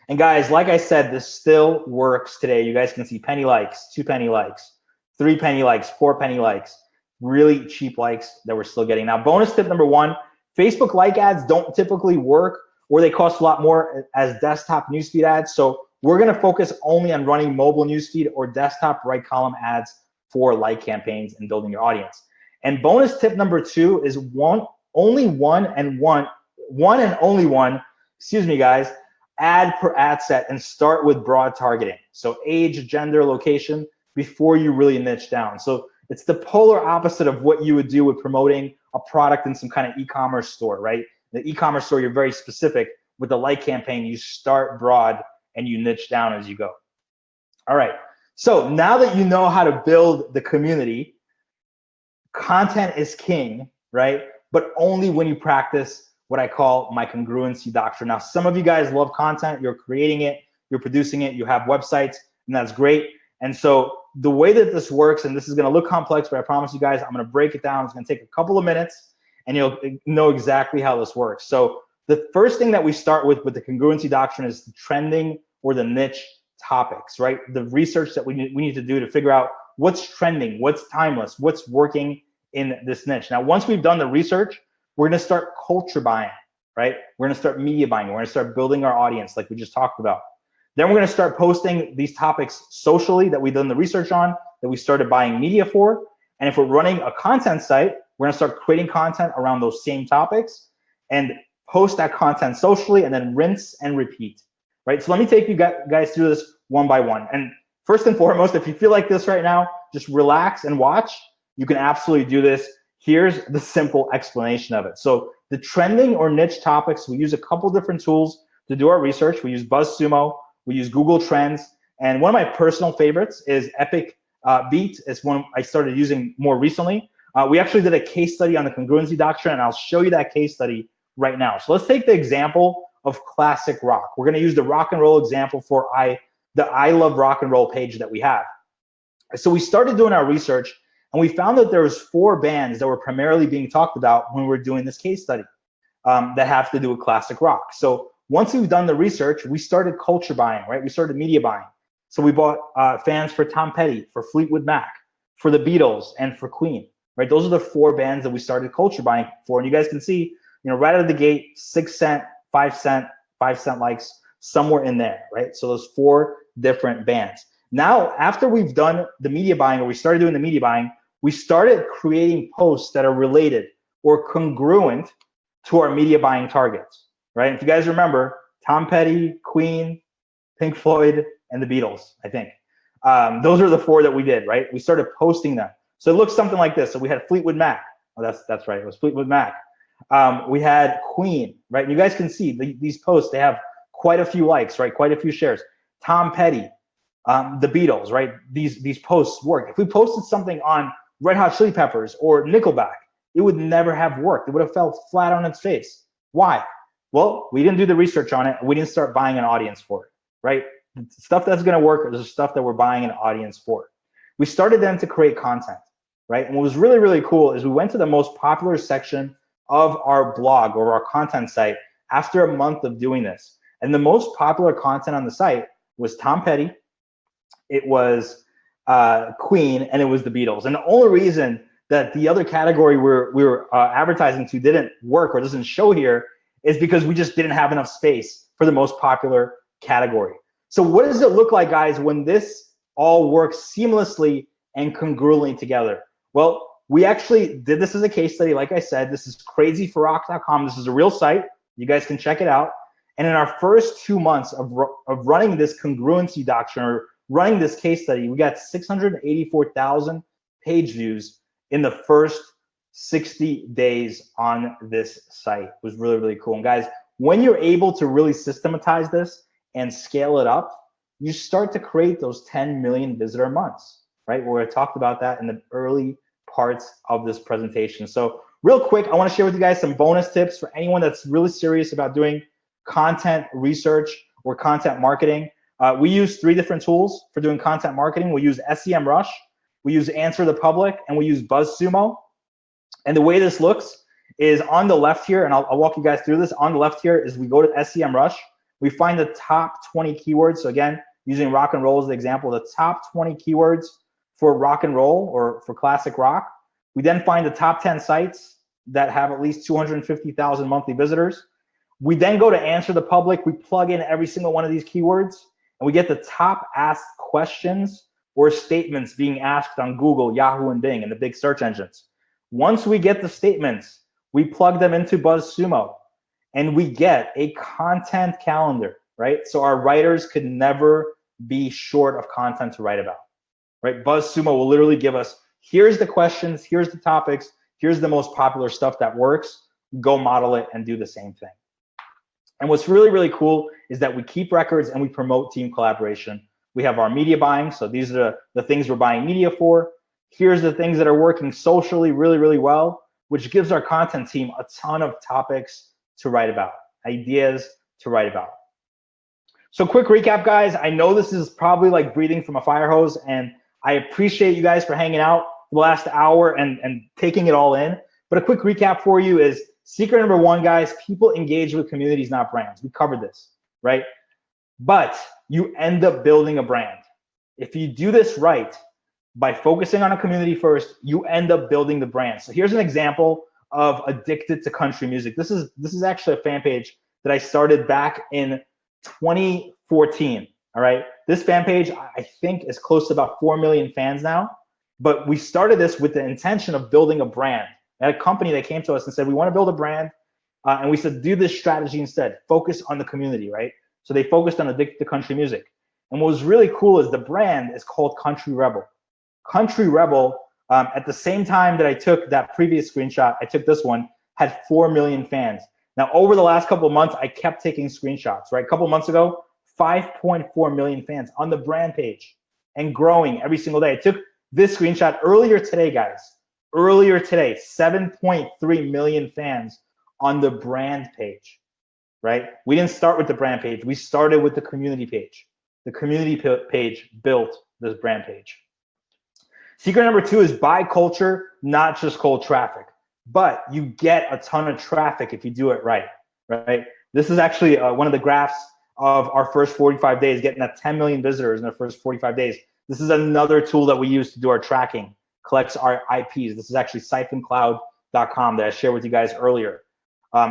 And guys, like I said, this still works today. You guys can see penny likes, 2 penny likes, 3 penny likes, 4 penny likes, really cheap likes that we're still getting. Now, bonus tip number 1, Facebook like ads don't typically work, or they cost a lot more as desktop newsfeed ads. So we're gonna focus only on running mobile newsfeed or desktop right column ads for like campaigns and building your audience. And bonus tip number 2 is only one, excuse me guys, ad per ad set, and start with broad targeting. So age, gender, location, before you really niche down. So it's the polar opposite of what you would do with promoting a product in some kind of e-commerce store, right? The e-commerce store, you're very specific. With the like campaign, you start broad and you niche down as you go. All right, so now that you know how to build the community, content is king, right? But only when you practice what I call my congruency doctrine. Now, some of you guys love content, you're creating it, you're producing it, you have websites, and that's great. And so the way that this works, and this is gonna look complex, but I promise you guys, I'm gonna break it down. It's gonna take a couple of minutes, and you'll know exactly how this works. So the first thing that we start with the congruency doctrine is the trending or the niche topics, right? The research that we need to do to figure out what's trending, what's timeless, what's working in this niche. Now, once we've done the research, we're gonna start culture buying, right? We're gonna start media buying. We're gonna start building our audience like we just talked about. Then we're gonna start posting these topics socially that we've done the research on, that we started buying media for. And if we're running a content site, we're gonna start creating content around those same topics and post that content socially, and then rinse and repeat, right? So let me take you guys through this one by one. And first and foremost, if you feel like this right now, just relax and watch. You can absolutely do this. Here's the simple explanation of it. So the trending or niche topics, we use a couple different tools to do our research. We use BuzzSumo, we use Google Trends, and one of my personal favorites is Epic Beat. It's one I started using more recently. We actually did a case study on the congruency doctrine, and I'll show you that case study right now. So let's take the example of classic rock. We're gonna use the rock and roll example for the I Love Rock and Roll page that we have. So we started doing our research, And we found that there was 4 bands that were primarily being talked about when we were doing this case study that have to do with classic rock. So once we've done the research, we started culture buying, right? We started media buying. So we bought fans for Tom Petty, for Fleetwood Mac, for the Beatles, and for Queen, right? Those are the 4 bands that we started culture buying for. And you guys can see, right out of the gate, 6 cent, 5 cent, 5 cent likes, somewhere in there, right? So those 4 different bands. Now, after we've done the media buying, or we started doing the media buying, we started creating posts that are related or congruent to our media buying targets, right? If you guys remember, Tom Petty, Queen, Pink Floyd, and the Beatles, I think. Those are the 4 that we did, right? We started posting them. So it looks something like this. So we had Fleetwood Mac. Oh, that's right. It was Fleetwood Mac. We had Queen, right? And you guys can see these posts, they have quite a few likes, right? Quite a few shares. Tom Petty, the Beatles, right? These posts work. If we posted something on Red Hot Chili Peppers or Nickelback, it would never have worked. It would have fell flat on its face. Why? Well, we didn't do the research on it. We didn't start buying an audience for it, right? Stuff that's going to work is the stuff that we're buying an audience for. We started then to create content, right? And what was really, really cool is we went to the most popular section of our blog or our content site after a month of doing this. And the most popular content on the site was Tom Petty, it was Queen, and it was the Beatles. And the only reason that the other category we were advertising to didn't work or doesn't show here is because we just didn't have enough space for the most popular category. So what does it look like, guys, when this all works seamlessly and congruently together? Well, we actually did this as a case study. Like I said, this is crazyforrock.com. This is a real site. You guys can check it out. And in our first 2 months of running this congruency doctrine or running this case study, we got 684,000 page views in the first 60 days on this site. It was really, really cool. And guys, when you're able to really systematize this and scale it up, you start to create those 10 million visitor months, right? Where I talked about that in the early parts of this presentation. So real quick, I want to share with you guys some bonus tips for anyone that's really serious about doing content research or content marketing. We use 3 different tools for doing content marketing. We use SEMrush, we use Answer the Public, and we use BuzzSumo. And the way this looks is on the left here, and I'll walk you guys through this. On the left here is we go to SEMrush, we find the top 20 keywords. So again, using rock and roll as the example, the top 20 keywords for rock and roll or for classic rock. We then find the top 10 sites that have at least 250,000 monthly visitors. We then go to Answer the Public. We plug in every single one of these keywords, and we get the top asked questions or statements being asked on Google, Yahoo, and Bing, and the big search engines. Once we get the statements, we plug them into BuzzSumo, and we get a content calendar, right? So our writers could never be short of content to write about, right? BuzzSumo will literally give us, here's the questions, here's the topics, here's the most popular stuff that works. Go model it and do the same thing. And what's really, really cool is that we keep records and we promote team collaboration. We have our media buying. So these are the things we're buying media for. Here's the things that are working socially really, really well, which gives our content team a ton of topics to write about, ideas to write about. So quick recap, guys. I know this is probably like breathing from a fire hose, and I appreciate you guys for hanging out the last hour and taking it all in. But a quick recap for you is secret number 1, guys, people engage with communities, not brands. We covered this, right? But you end up building a brand. If you do this right, by focusing on a community first, you end up building the brand. So here's an example of Addicted to Country Music. This is actually a fan page that I started back in 2014, all right? This fan page, I think, is close to about 4 million fans now, but we started this with the intention of building a brand. At a company that came to us and said, we want to build a brand, and we said, do this strategy instead. Focus on the community, right? So they focused on Addicted to Country Music. And what was really cool is the brand is called Country Rebel. Country Rebel, at the same time that I took that previous screenshot, I took this one, had 4 million fans. Now, over the last couple of months, I kept taking screenshots, right? A couple of months ago, 5.4 million fans on the brand page and growing every single day. I took this screenshot earlier today, guys. Earlier today, 7.3 million fans on the brand page, right? We didn't start with the brand page. We started with the community page. The community page built this brand page. Secret number 2 is buy culture, not just cold traffic. But you get a ton of traffic if you do it right, right? This is actually one of the graphs of our first 45 days, getting at 10 million visitors in the first 45 days. This is another tool that we use to do our tracking, collects our IPs. This is actually siphoncloud.com that I shared with you guys earlier.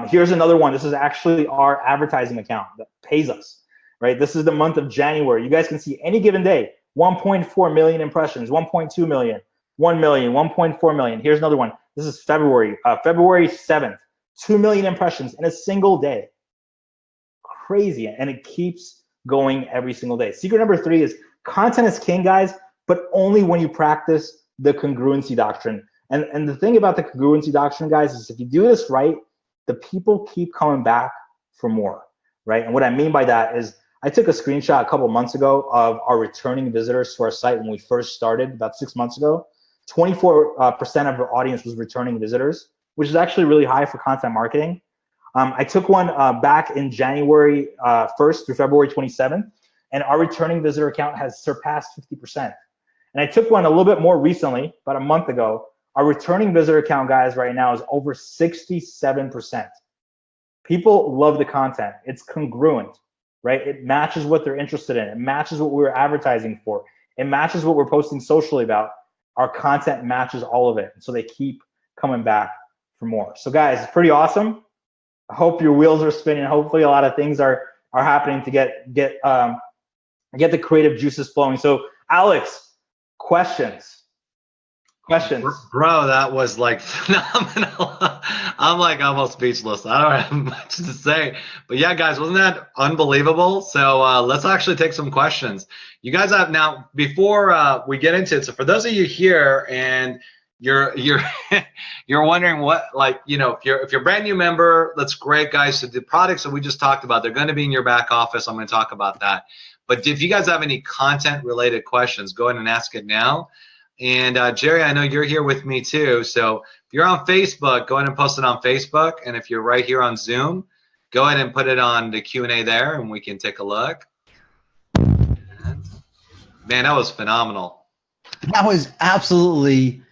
Here's another one. This is actually our advertising account that pays us, right? This is the month of January. You guys can see any given day, 1.4 million impressions, 1.2 million, 1 million, 1.4 million. Here's another one. This is February 7th, 2 million impressions in a single day. Crazy, and it keeps going every single day. Secret number 3 is content is king, guys, but only when you practice the congruency doctrine. And the thing about the congruency doctrine, guys, is if you do this right, the people keep coming back for more, right? And what I mean by that is I took a screenshot a couple months ago of our returning visitors to our site when we first started about 6 months ago. 24% of our audience was returning visitors, which is actually really high for content marketing. I took one back in January 1st through February 27th, and our returning visitor count has surpassed 50%. And I took one a little bit more recently, about a month ago. Our returning visitor count, guys, right now is over 67%. People love the content. It's congruent, right? It matches what they're interested in. It matches what we're advertising for. It matches what we're posting socially about. Our content matches all of it. So they keep coming back for more. So guys, it's pretty awesome. I hope your wheels are spinning. Hopefully a lot of things are happening to get the creative juices flowing. So Alex, questions. Bro, that was like phenomenal. I'm like almost speechless. I don't have much to say. But yeah, guys, wasn't that unbelievable? So let's actually take some questions. You guys have now, before we get into it, so for those of you here and you're you're wondering what, like, you know, if you're a brand new member, that's great, guys. So the products that we just talked about, they're going to be in your back office. I'm going to talk about that. But if you guys have any content related questions, go ahead and ask it now. And Jerry, I know you're here with me too. So if you're on Facebook, go ahead and post it on Facebook. And if you're right here on Zoom, go ahead and put it on the Q&A there, and we can take a look. And, man, that was phenomenal. That was absolutely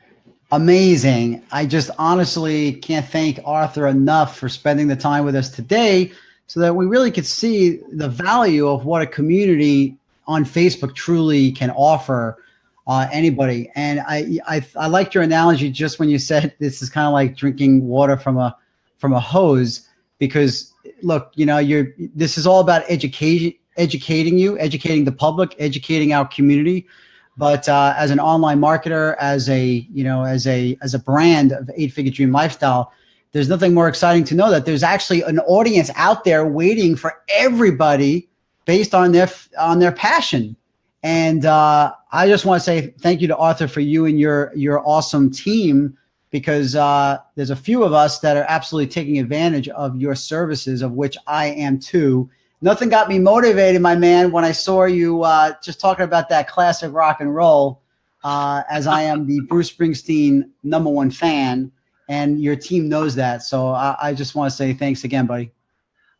amazing. I just honestly can't thank Arthur enough for spending the time with us today so that we really could see the value of what a community on Facebook truly can offer anybody. And I liked your analogy just when you said this is kind of like drinking water from a hose, because look, you know, this is all about educating the public, educating our community. But as an online marketer, as a brand of 8-Figure Dream Lifestyle, there's nothing more exciting to know that there's actually an audience out there waiting for everybody based on their passion. And I just want to say thank you to Arthur for you and your awesome team, because there's a few of us that are absolutely taking advantage of your services, of which I am too. Nothing got me motivated, my man, when I saw you just talking about that classic rock and roll, as I am the Bruce Springsteen #1 fan, and your team knows that. So I just want to say thanks again, buddy.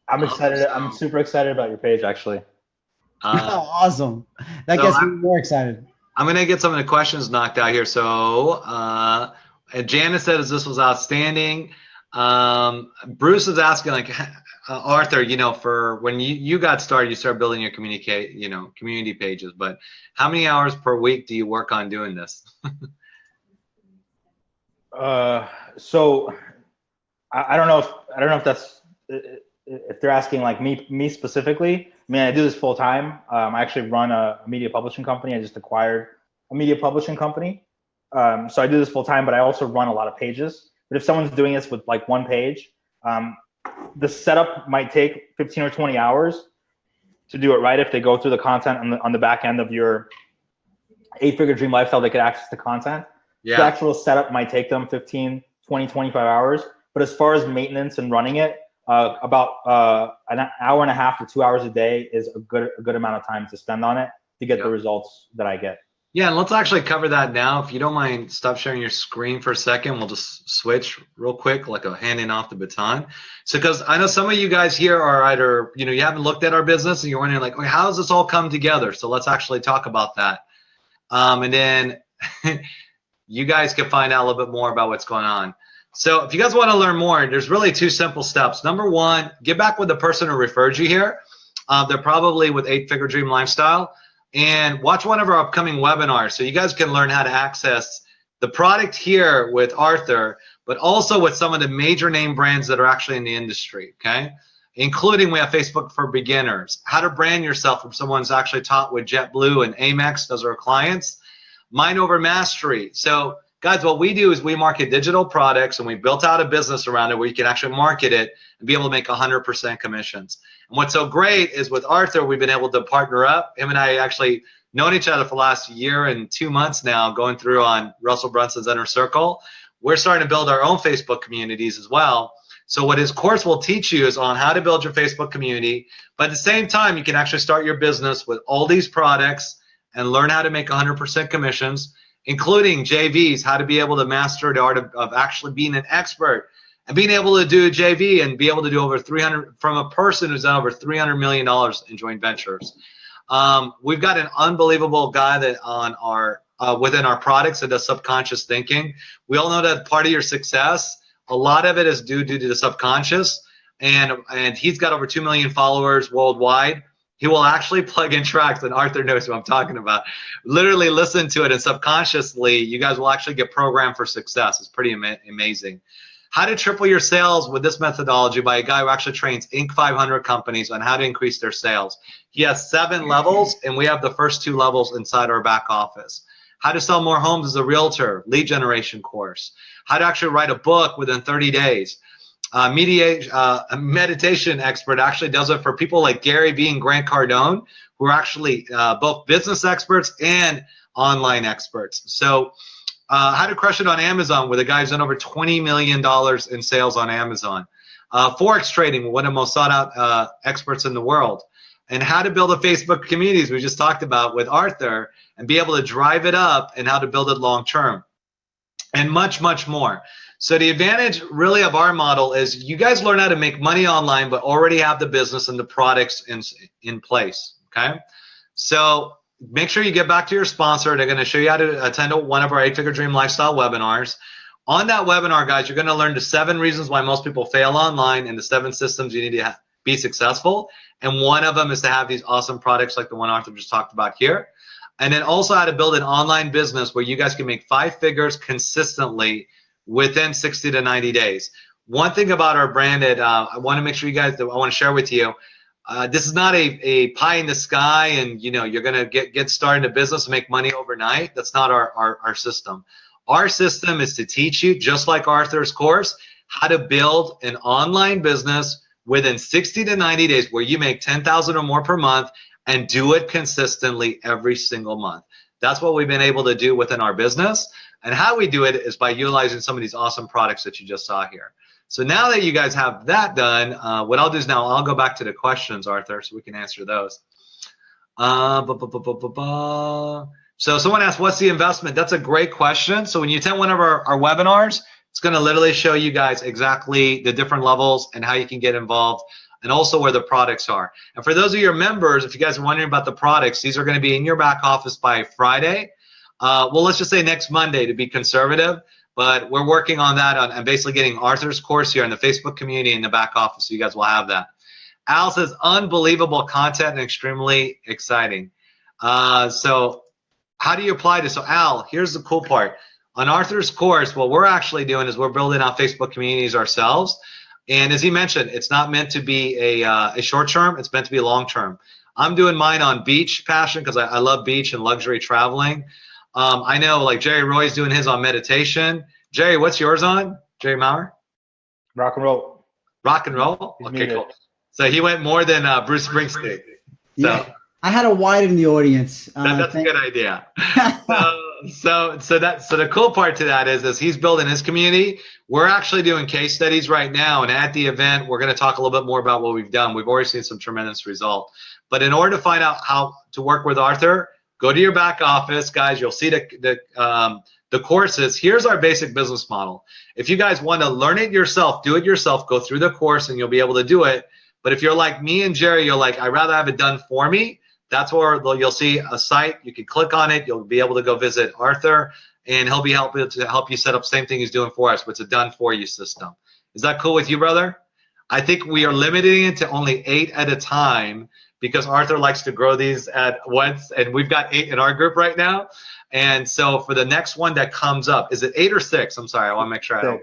I'm excited. I'm super excited about your page, actually. Awesome. That gets me more excited. I'm going to get some of the questions knocked out here. So Janice says this was outstanding. Bruce is asking, like, Arthur, you know, for when you got started, you started building your community pages, but how many hours per week do you work on doing this? So I don't know if that's, if they're asking like me specifically. I mean, I do this full time. I actually run a media publishing company. I just acquired a media publishing company. So I do this full time, but I also run a lot of pages. But if someone's doing this with like one page, the setup might take 15 or 20 hours to do it right. If they go through the content on the back end of your 8-Figure Dream Lifestyle, they could access the content. Yeah. The actual setup might take them 15, 20, 25 hours. But as far as maintenance and running it, about an hour and a half to 2 hours a day is a good amount of time to spend on it to get the results that I get. Yeah, and let's actually cover that now. If you don't mind, stop sharing your screen for a second. We'll just switch real quick, like a handing off the baton. So, because I know some of you guys here are either, you know, you haven't looked at our business and you're wondering like, how does this all come together? So let's actually talk about that. And then you guys can find out a little bit more about what's going on. So if you guys want to learn more, there's really 2 simple steps. Number 1, get back with the person who referred you here. They're probably with 8-Figure Dream Lifestyle. And watch one of our upcoming webinars so you guys can learn how to access the product here with Arthur, but also with some of the major name brands that are actually in the industry, okay? Including we have Facebook for Beginners, how to brand yourself from someone who's actually taught with JetBlue and Amex, those are our clients. Mind Over Mastery. So guys, what we do is we market digital products, and we built out a business around it where you can actually market it and be able to make 100% commissions. And what's so great is with Arthur, we've been able to partner up. Him and I actually known each other for the last year and 2 months now, going through on Russell Brunson's Inner Circle. We're starting to build our own Facebook communities as well. So what his course will teach you is on how to build your Facebook community. But at the same time, you can actually start your business with all these products and learn how to make 100% commissions, including JVs, how to be able to master the art of actually being an expert and being able to do a JV and be able to do over 300 from a person who's done over $300 million in joint ventures. We've got an unbelievable guy that on our within our products that does subconscious thinking. We all know that part of your success, a lot of it is due to the subconscious, and he's got over 2 million followers worldwide. He will actually plug in tracks, and Arthur knows what I'm talking about. Literally listen to it, and subconsciously, you guys will actually get programmed for success. It's pretty amazing. How to triple your sales with this methodology by a guy who actually trains Inc. 500 companies on how to increase their sales. He has 7 levels, and we have the first 2 levels inside our back office. How to sell more homes as a realtor, lead generation course. How to actually write a book within 30 days. A meditation expert actually does it for people like Gary Vee and Grant Cardone, who are actually both business experts and online experts. So how to crush it on Amazon with a guy who's done over $20 million in sales on Amazon. Forex trading, one of the most sought out experts in the world. And how to build a Facebook communities we just talked about with Arthur and be able to drive it up and how to build it long term. And much, much more. So the advantage really of our model is you guys learn how to make money online, but already have the business and the products in place, okay? So make sure you get back to your sponsor. They're going to show you how to attend one of our 8-Figure Dream Lifestyle webinars. On that webinar, guys, you're going to learn the 7 reasons why most people fail online and the 7 systems you need to be successful. And one of them is to have these awesome products like the one Arthur just talked about here. And then also how to build an online business where you guys can make 5 figures consistently within 60 to 90 days. One thing about our brand that I want to make sure you guys, I want to share with you, this is not a pie in the sky and you're going to get started in a business and make money overnight. That's not our system. Our system is to teach you, just like Arthur's course, how to build an online business within 60 to 90 days where you make $10,000 or more per month and do it consistently every single month. That's what we've been able to do within our business. And how we do it is by utilizing some of these awesome products that you just saw here. So now that you guys have that done, what I'll do is now I'll go back to the questions, Arthur, so we can answer those. So someone asked, what's the investment? That's a great question. So when you attend one of our webinars, it's going to literally show you guys exactly the different levels and how you can get involved and also where the products are. And for those of your members, if you guys are wondering about the products, these are going to be in your back office by Friday. Well, let's just say next Monday to be conservative, but we're working on that and basically getting Arthur's course here in the Facebook community in the back office, so you guys will have that. Al says, unbelievable content and extremely exciting. So how do you apply this? So Al, here's the cool part. On Arthur's course, what we're actually doing is we're building out Facebook communities ourselves. And as he mentioned, it's not meant to be a short term, it's meant to be long term. I'm doing mine on beach passion because I love beach and luxury traveling. I know like Jerry Roy's doing his on meditation. Jerry, what's yours on? Jerry Maurer? Rock and roll. Rock and roll? Okay, cool. So he went more than Bruce Springsteen. So yeah, I had to widen the audience. That's a good idea. So the cool part to that is he's building his community. We're actually doing case studies right now, and at the event, we're going to talk a little bit more about what we've done. We've already seen some tremendous result. But in order to find out how to work with Arthur, go to your back office, guys. You'll see the courses. Here's our basic business model. If you guys want to learn it yourself, do it yourself, go through the course, and you'll be able to do it. But if you're like me and Jerry, you're like, I'd rather have it done for me, That's where you'll see a site. You can click on it. You'll be able to go visit Arthur, and he'll be able to help you set up same thing he's doing for us, but it's a done for you system. Is that cool with you, brother? I think we are limiting it to only 8 at a time because Arthur likes to grow these at once, and we've got 8 in our group right now. And so for the next one that comes up, is it 8 or 6? I'm sorry, I want to make sure I don't.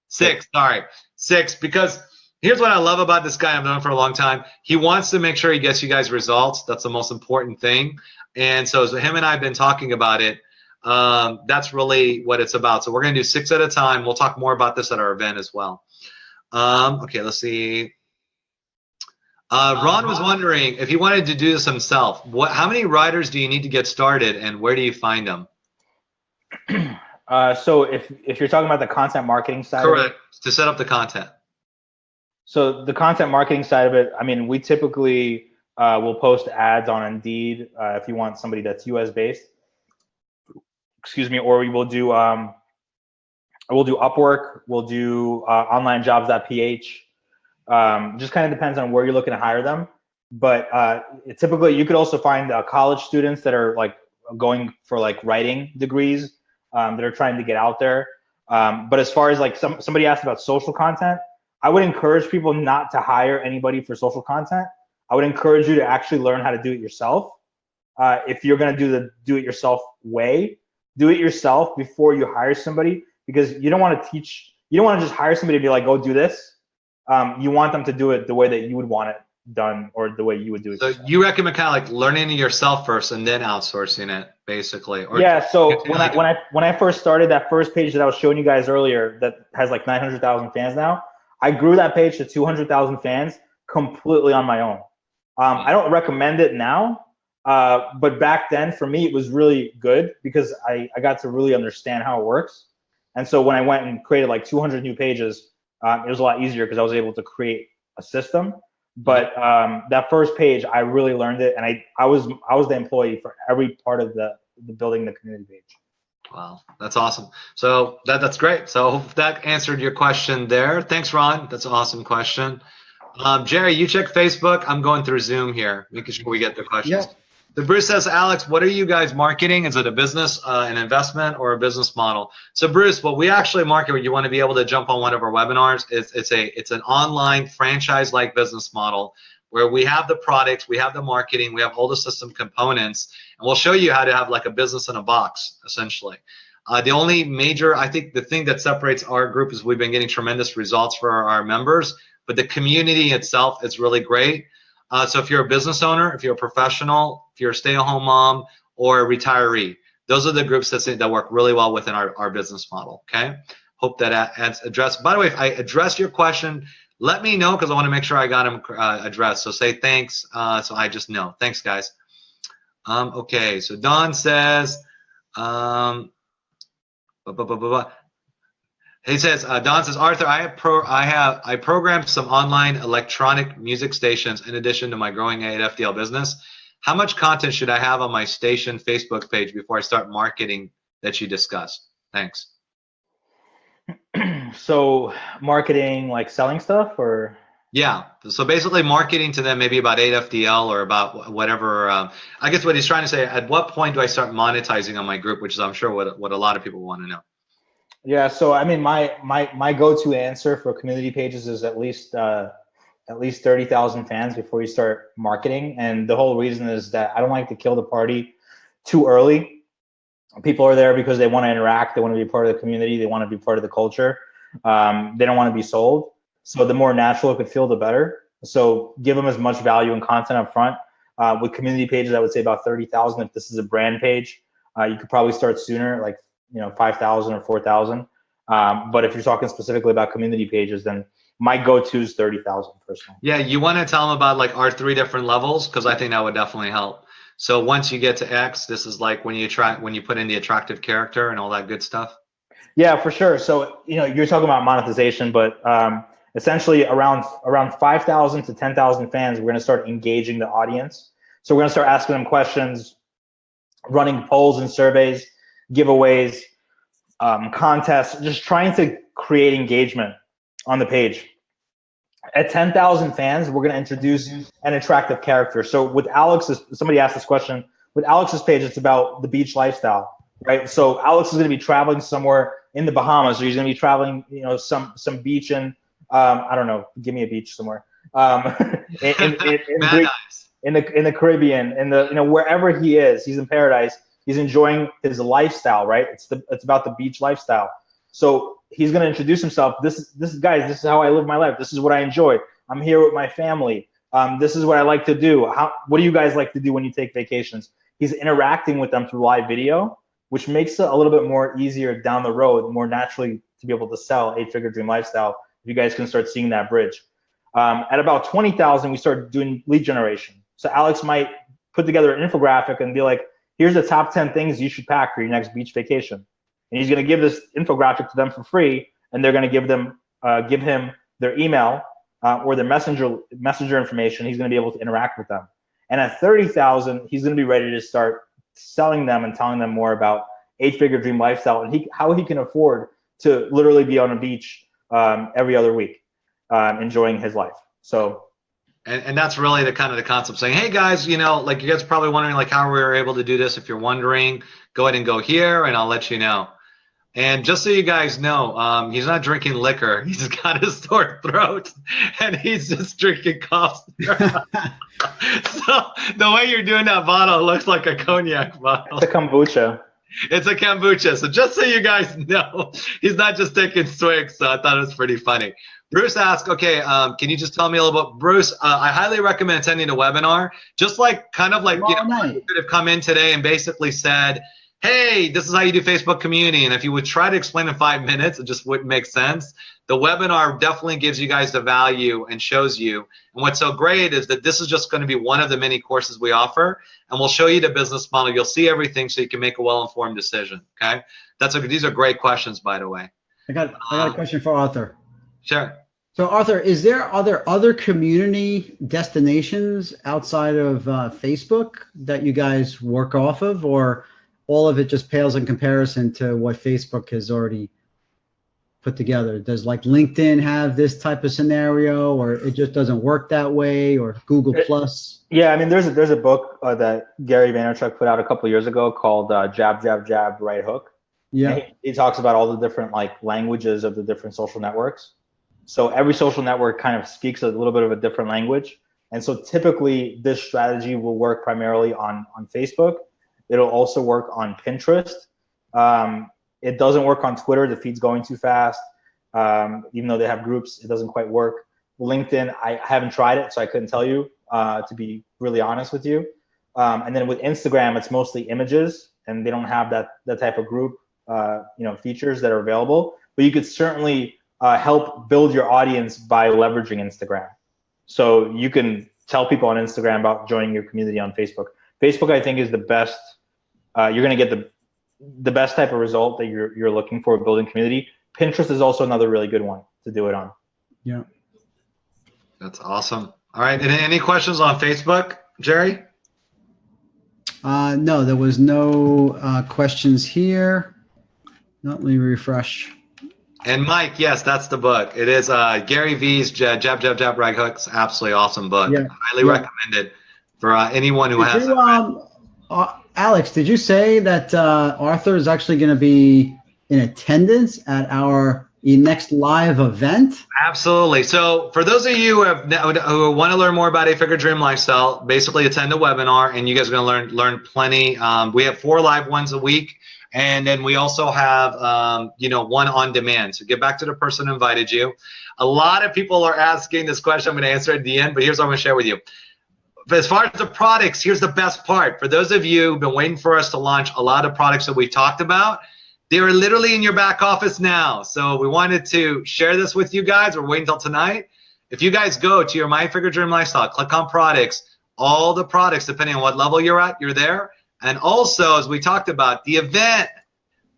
6, sorry. 6, because here's what I love about this guy. I've known him for a long time. He wants to make sure he gets you guys results. That's the most important thing. And so him and I have been talking about it. That's really what it's about. So we're going to do 6 at a time. We'll talk more about this at our event as well. Okay, let's see. Ron was wondering if he wanted to do this himself. How many writers do you need to get started, and where do you find them? So if you're talking about the content marketing side, correct, to set up the content. So the content marketing side of it, I mean, we typically will post ads on Indeed if you want somebody that's US based. Excuse me, or we will do Upwork, we'll do onlinejobs.ph. Just kind of depends on where you're looking to hire them. But typically, you could also find college students that are like going for like writing degrees that are trying to get out there. But as far as like somebody asked about social content, I would encourage people not to hire anybody for social content. I would encourage you to actually learn how to do it yourself. If you're going to do the do-it-yourself way, do it yourself before you hire somebody, because you don't want to teach. You don't want to just hire somebody to be like, go do this. You want them to do it the way that you would want it done, or the way you would do it. So yourself. You recommend kind of like learning it yourself first and then outsourcing it, basically. Or yeah. So when I first started that first page that I was showing you guys earlier, that has like 900,000 fans now, I grew that page to 200,000 fans completely on my own. I don't recommend it now, but back then for me it was really good because I got to really understand how it works. And so when I went and created like 200 new pages, it was a lot easier because I was able to create a system. But that first page, I really learned it, and I was the employee for every part of the building the community page. Wow, that's awesome. So that's great. So that answered your question there. Thanks, Ron. That's an awesome question. Jerry, you check Facebook. I'm going through Zoom here, making sure we get the questions. Yeah. So Bruce says, Alex, what are you guys marketing? Is it a business, an investment, or a business model? So Bruce, what we actually market, when you want to be able to jump on one of our webinars, it's an online franchise-like business model where we have the products, we have the marketing, we have all the system components, and we'll show you how to have like a business in a box, essentially. The only major, I think the thing that separates our group is we've been getting tremendous results for our members, but the community itself is really great. So if you're a business owner, if you're a professional, if you're a stay-at-home mom, or a retiree, those are the groups that work really well within our business model, okay? Hope that addressed. By the way, if I addressed your question, let me know because I want to make sure I got them addressed. So say thanks, so I just know. Thanks, guys. Okay, so Don says, he says, Don says, Arthur, I programmed some online electronic music stations in addition to my growing FDL business. How much content should I have on my station Facebook page before I start marketing that you discussed? Thanks. So marketing, like selling stuff, or? Yeah, so basically marketing to them maybe about 8FDL or about whatever. I guess what he's trying to say, at what point do I start monetizing on my group, which is I'm sure what a lot of people want to know. Yeah, so I mean, my go-to answer for community pages is at least 30,000 fans before you start marketing. And the whole reason is that I don't like to kill the party too early. People are there because they want to interact, they want to be part of the community, they want to be part of the culture. They don't want to be sold. So the more natural it could feel, the better. So give them as much value and content up front. With community pages, I would say about 30,000. If this is a brand page, you could probably start sooner, like 5,000 or 4,000. But if you're talking specifically about community pages, then my go-to is 30,000 personally. Yeah, you want to tell them about like our 3 different levels, because I think that would definitely help. So once you get to X, this is like when you put in the attractive character and all that good stuff. Yeah, for sure. So you're talking about monetization, but essentially around 5,000 to 10,000 fans, we're going to start engaging the audience. So we're going to start asking them questions, running polls and surveys, giveaways, contests, just trying to create engagement on the page. At 10,000 fans, we're going to introduce an attractive character. So with Alex's, somebody asked this question, with Alex's page, it's about the beach lifestyle, right? So Alex is going to be traveling somewhere in the Bahamas, or he's going to be traveling, some beach in, I don't know, give me a beach somewhere, in the Caribbean, wherever he is, he's in paradise. He's enjoying his lifestyle, right? It's about the beach lifestyle. So he's going to introduce himself. This is guys. This is how I live my life. This is what I enjoy. I'm here with my family. This is what I like to do. What do you guys like to do when you take vacations? He's interacting with them through live video, which makes it a little bit more easier down the road, more naturally to be able to sell 8-Figure Dream Lifestyle. If you guys can start seeing that bridge. At about 20,000, we start doing lead generation. So Alex might put together an infographic and be like, here's the top 10 things you should pack for your next beach vacation. And he's going to give this infographic to them for free, and they're going to give him their email or their messenger information. He's going to be able to interact with them. And at 30,000, he's going to be ready to start selling them and telling them more about 8-Figure Dream Lifestyle and how he can afford to literally be on a beach every other week, enjoying his life. So. And that's really the kind of the concept, saying, hey guys, like you guys are probably wondering like how we were able to do this. If you're wondering, go ahead and go here and I'll let you know. And just so you guys know, he's not drinking liquor. He's got a sore throat and he's just drinking cough syrup. So the way you're doing that bottle looks like a cognac bottle. It's a kombucha. It's a kombucha. So just so you guys know, he's not just taking swigs. So I thought it was pretty funny. Bruce asked, okay, can you just tell me a little bit? Bruce, I highly recommend attending a webinar. Just like, kind of like, you could have come in today and basically said, hey, this is how you do Facebook community. And if you would try to explain in 5 minutes, it just wouldn't make sense. The webinar definitely gives you guys the value and shows you. And what's so great is that this is just going to be one of the many courses we offer. And we'll show you the business model. You'll see everything so you can make a well-informed decision. Okay? These are great questions, by the way. I got a question for Arthur. Sure. So Arthur, are there other community destinations outside of Facebook that you guys work off of, or all of it just pales in comparison to what Facebook has already put together? Does like LinkedIn have this type of scenario, or it just doesn't work that way, or Google Plus? Yeah, I mean, there's a book that Gary Vaynerchuk put out a couple years ago called Jab, Jab, Jab, Right Hook. Yeah. He talks about all the different languages of the different social networks. So every social network kind of speaks a little bit of a different language. And so typically this strategy will work primarily on Facebook. It'll also work on Pinterest. It doesn't work on Twitter. The feed's going too fast. Even though they have groups, it doesn't quite work. LinkedIn, I haven't tried it, so I couldn't tell you, to be really honest with you. And then with Instagram, it's mostly images, and they don't have that type of group features that are available. But you could certainly help build your audience by leveraging Instagram. So you can tell people on Instagram about joining your community on Facebook. Facebook, I think, is the best. You're going to get the best type of result that you're looking for building community. Pinterest is also another really good one to do it on. Yeah. That's awesome. All right. Any questions on Facebook, Jerry? No, there was no questions here. Let me refresh. And Mike, yes, that's the book. It is Gary V's Jab, Jab, Jab, Right Hooks. Absolutely awesome book. Yeah. Highly recommend it for anyone who has it. Alex, did you say that Arthur is actually going to be in attendance at our next live event? Absolutely. So for those of you who want to learn more about 8-Figure Dream Lifestyle, basically attend a webinar, and you guys are going to learn plenty. We have 4 live ones a week. And then we also have, one on demand. So get back to the person who invited you. A lot of people are asking this question. I'm going to answer at the end, but here's what I'm going to share with you. But as far as the products, here's the best part. For those of you who've been waiting for us to launch a lot of products that we talked about, they are literally in your back office now. So we wanted to share this with you guys. We're waiting until tonight. If you guys go to your My 8-Figure Dream Lifestyle, click on products, all the products, depending on what level you're at, you're there. And also, as we talked about, the event,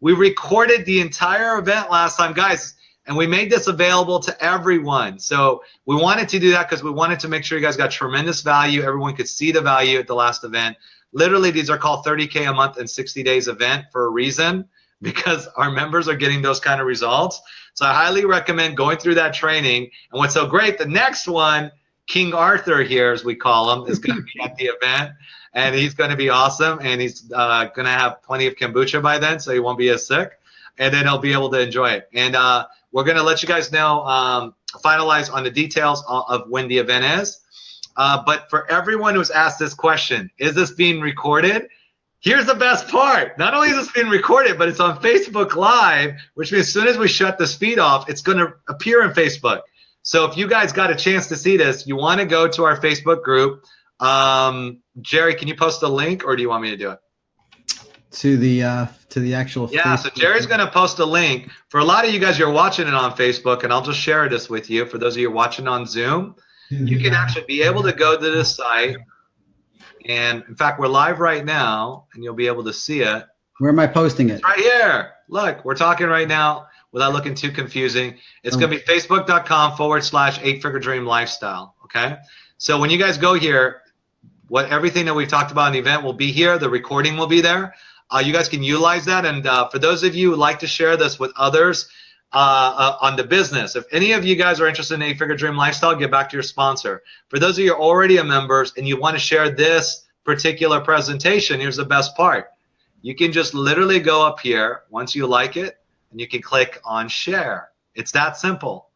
we recorded the entire event last time, guys, and we made this available to everyone. So we wanted to do that because we wanted to make sure you guys got tremendous value. Everyone could see the value at the last event. Literally, these are called 30K a month and 60 days event for a reason. because our members are getting those kind of results. So I highly recommend going through that training. And what's so great, the next one, King Arthur here, as we call him, is going to be at the event. And he's going to be awesome. And he's going to have plenty of kombucha by then, so he won't be as sick. And then he'll be able to enjoy it. And we're going to let you guys know, finalize on the details of when the event is. But for everyone who's asked this question, is this being recorded? Here's the best part. Not only is this being recorded, but it's on Facebook Live, which means as soon as we shut this feed off, it's going to appear in Facebook. So if you guys got a chance to see this, you want to go to our Facebook group. Jerry, can you post a link, or do you want me to do it? To the actual Yeah, Facebook. so Jerry's going to post a link. For a lot of you guys, you're watching it on Facebook, and I'll just share this with you. For those of you watching on Zoom, you can actually be able to go to this site. And in fact, we're live right now, and you'll be able to see it. Where am I posting it? It's right here. Look, we're talking right now without looking too confusing. It's going to be facebook.com/8-figure dream lifestyle. Okay. So when you guys go here, everything that we've talked about in the event will be here. The recording will be there. You guys can utilize that. And for those of you who like to share this with others on the business, if any of you guys are interested in 8-figure dream lifestyle, get back to your sponsor. For those of you who are already a members and you want to share this particular presentation, here's the best part. You can just literally go up here once you like it, and you can click on share. It's that simple.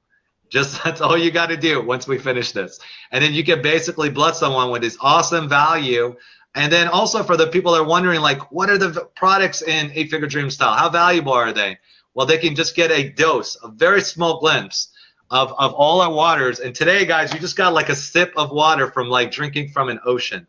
That's all you got to do once we finish this. And then you can basically bless someone with this awesome value. And then also for the people that are wondering, like, what are the products in 8-figure dream style? How valuable are they? Well, they can just get a dose, a very small glimpse of all our waters. And today, guys, you just got like a sip of water from like drinking from an ocean,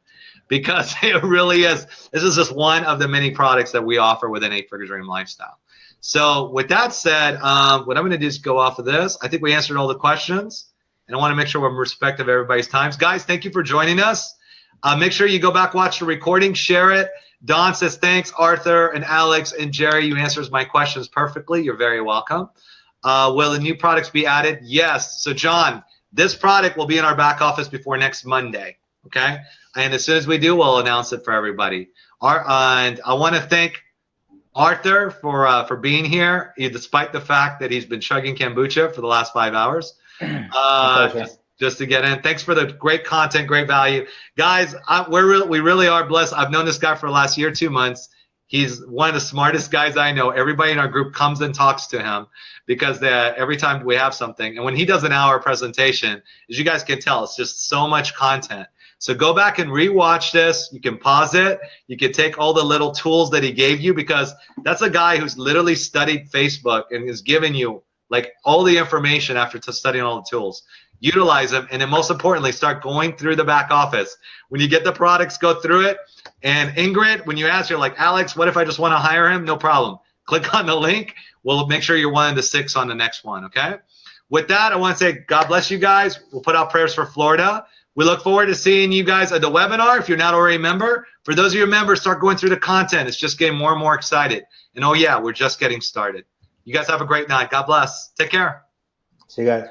because it really is. This is just one of the many products that we offer within 8-figure dream lifestyle. So with that said, what I'm going to do is go off of this. I think we answered all the questions, and I want to make sure we're respectful of everybody's times. Guys, thank you for joining us. Make sure you go back, watch the recording, share it. Don says, thanks, Arthur and Alex and Jerry. You answers my questions perfectly. You're very welcome. Will the new products be added? Yes. So, John, this product will be in our back office before next Monday, okay? And as soon as we do, we'll announce it for everybody. And I want to thank Arthur for being here, despite the fact that he's been chugging kombucha for the last 5 hours. Just to get in. Thanks for the great content, great value. Guys, we really are blessed. I've known this guy for the last year, 2 months. He's one of the smartest guys I know. Everybody in our group comes and talks to him because every time we have something. And when he does an hour presentation, as you guys can tell, it's just so much content. So go back and rewatch this. You can pause it. You can take all the little tools that he gave you, because that's a guy who's literally studied Facebook and is giving you like all the information after studying all the tools. Utilize them, and then most importantly, start going through the back office. When you get the products, go through it. And Ingrid, when you ask, you're like, Alex, what if I just want to hire him? No problem. Click on the link. We'll make sure you're 1 of the 6 on the next one, okay? With that, I want to say God bless you guys. We'll put out prayers for Florida. We look forward to seeing you guys at the webinar. If you're not already a member, for those of you members, start going through the content. It's just getting more and more excited. And oh yeah, we're just getting started. You guys have a great night. God bless. Take care. See you guys.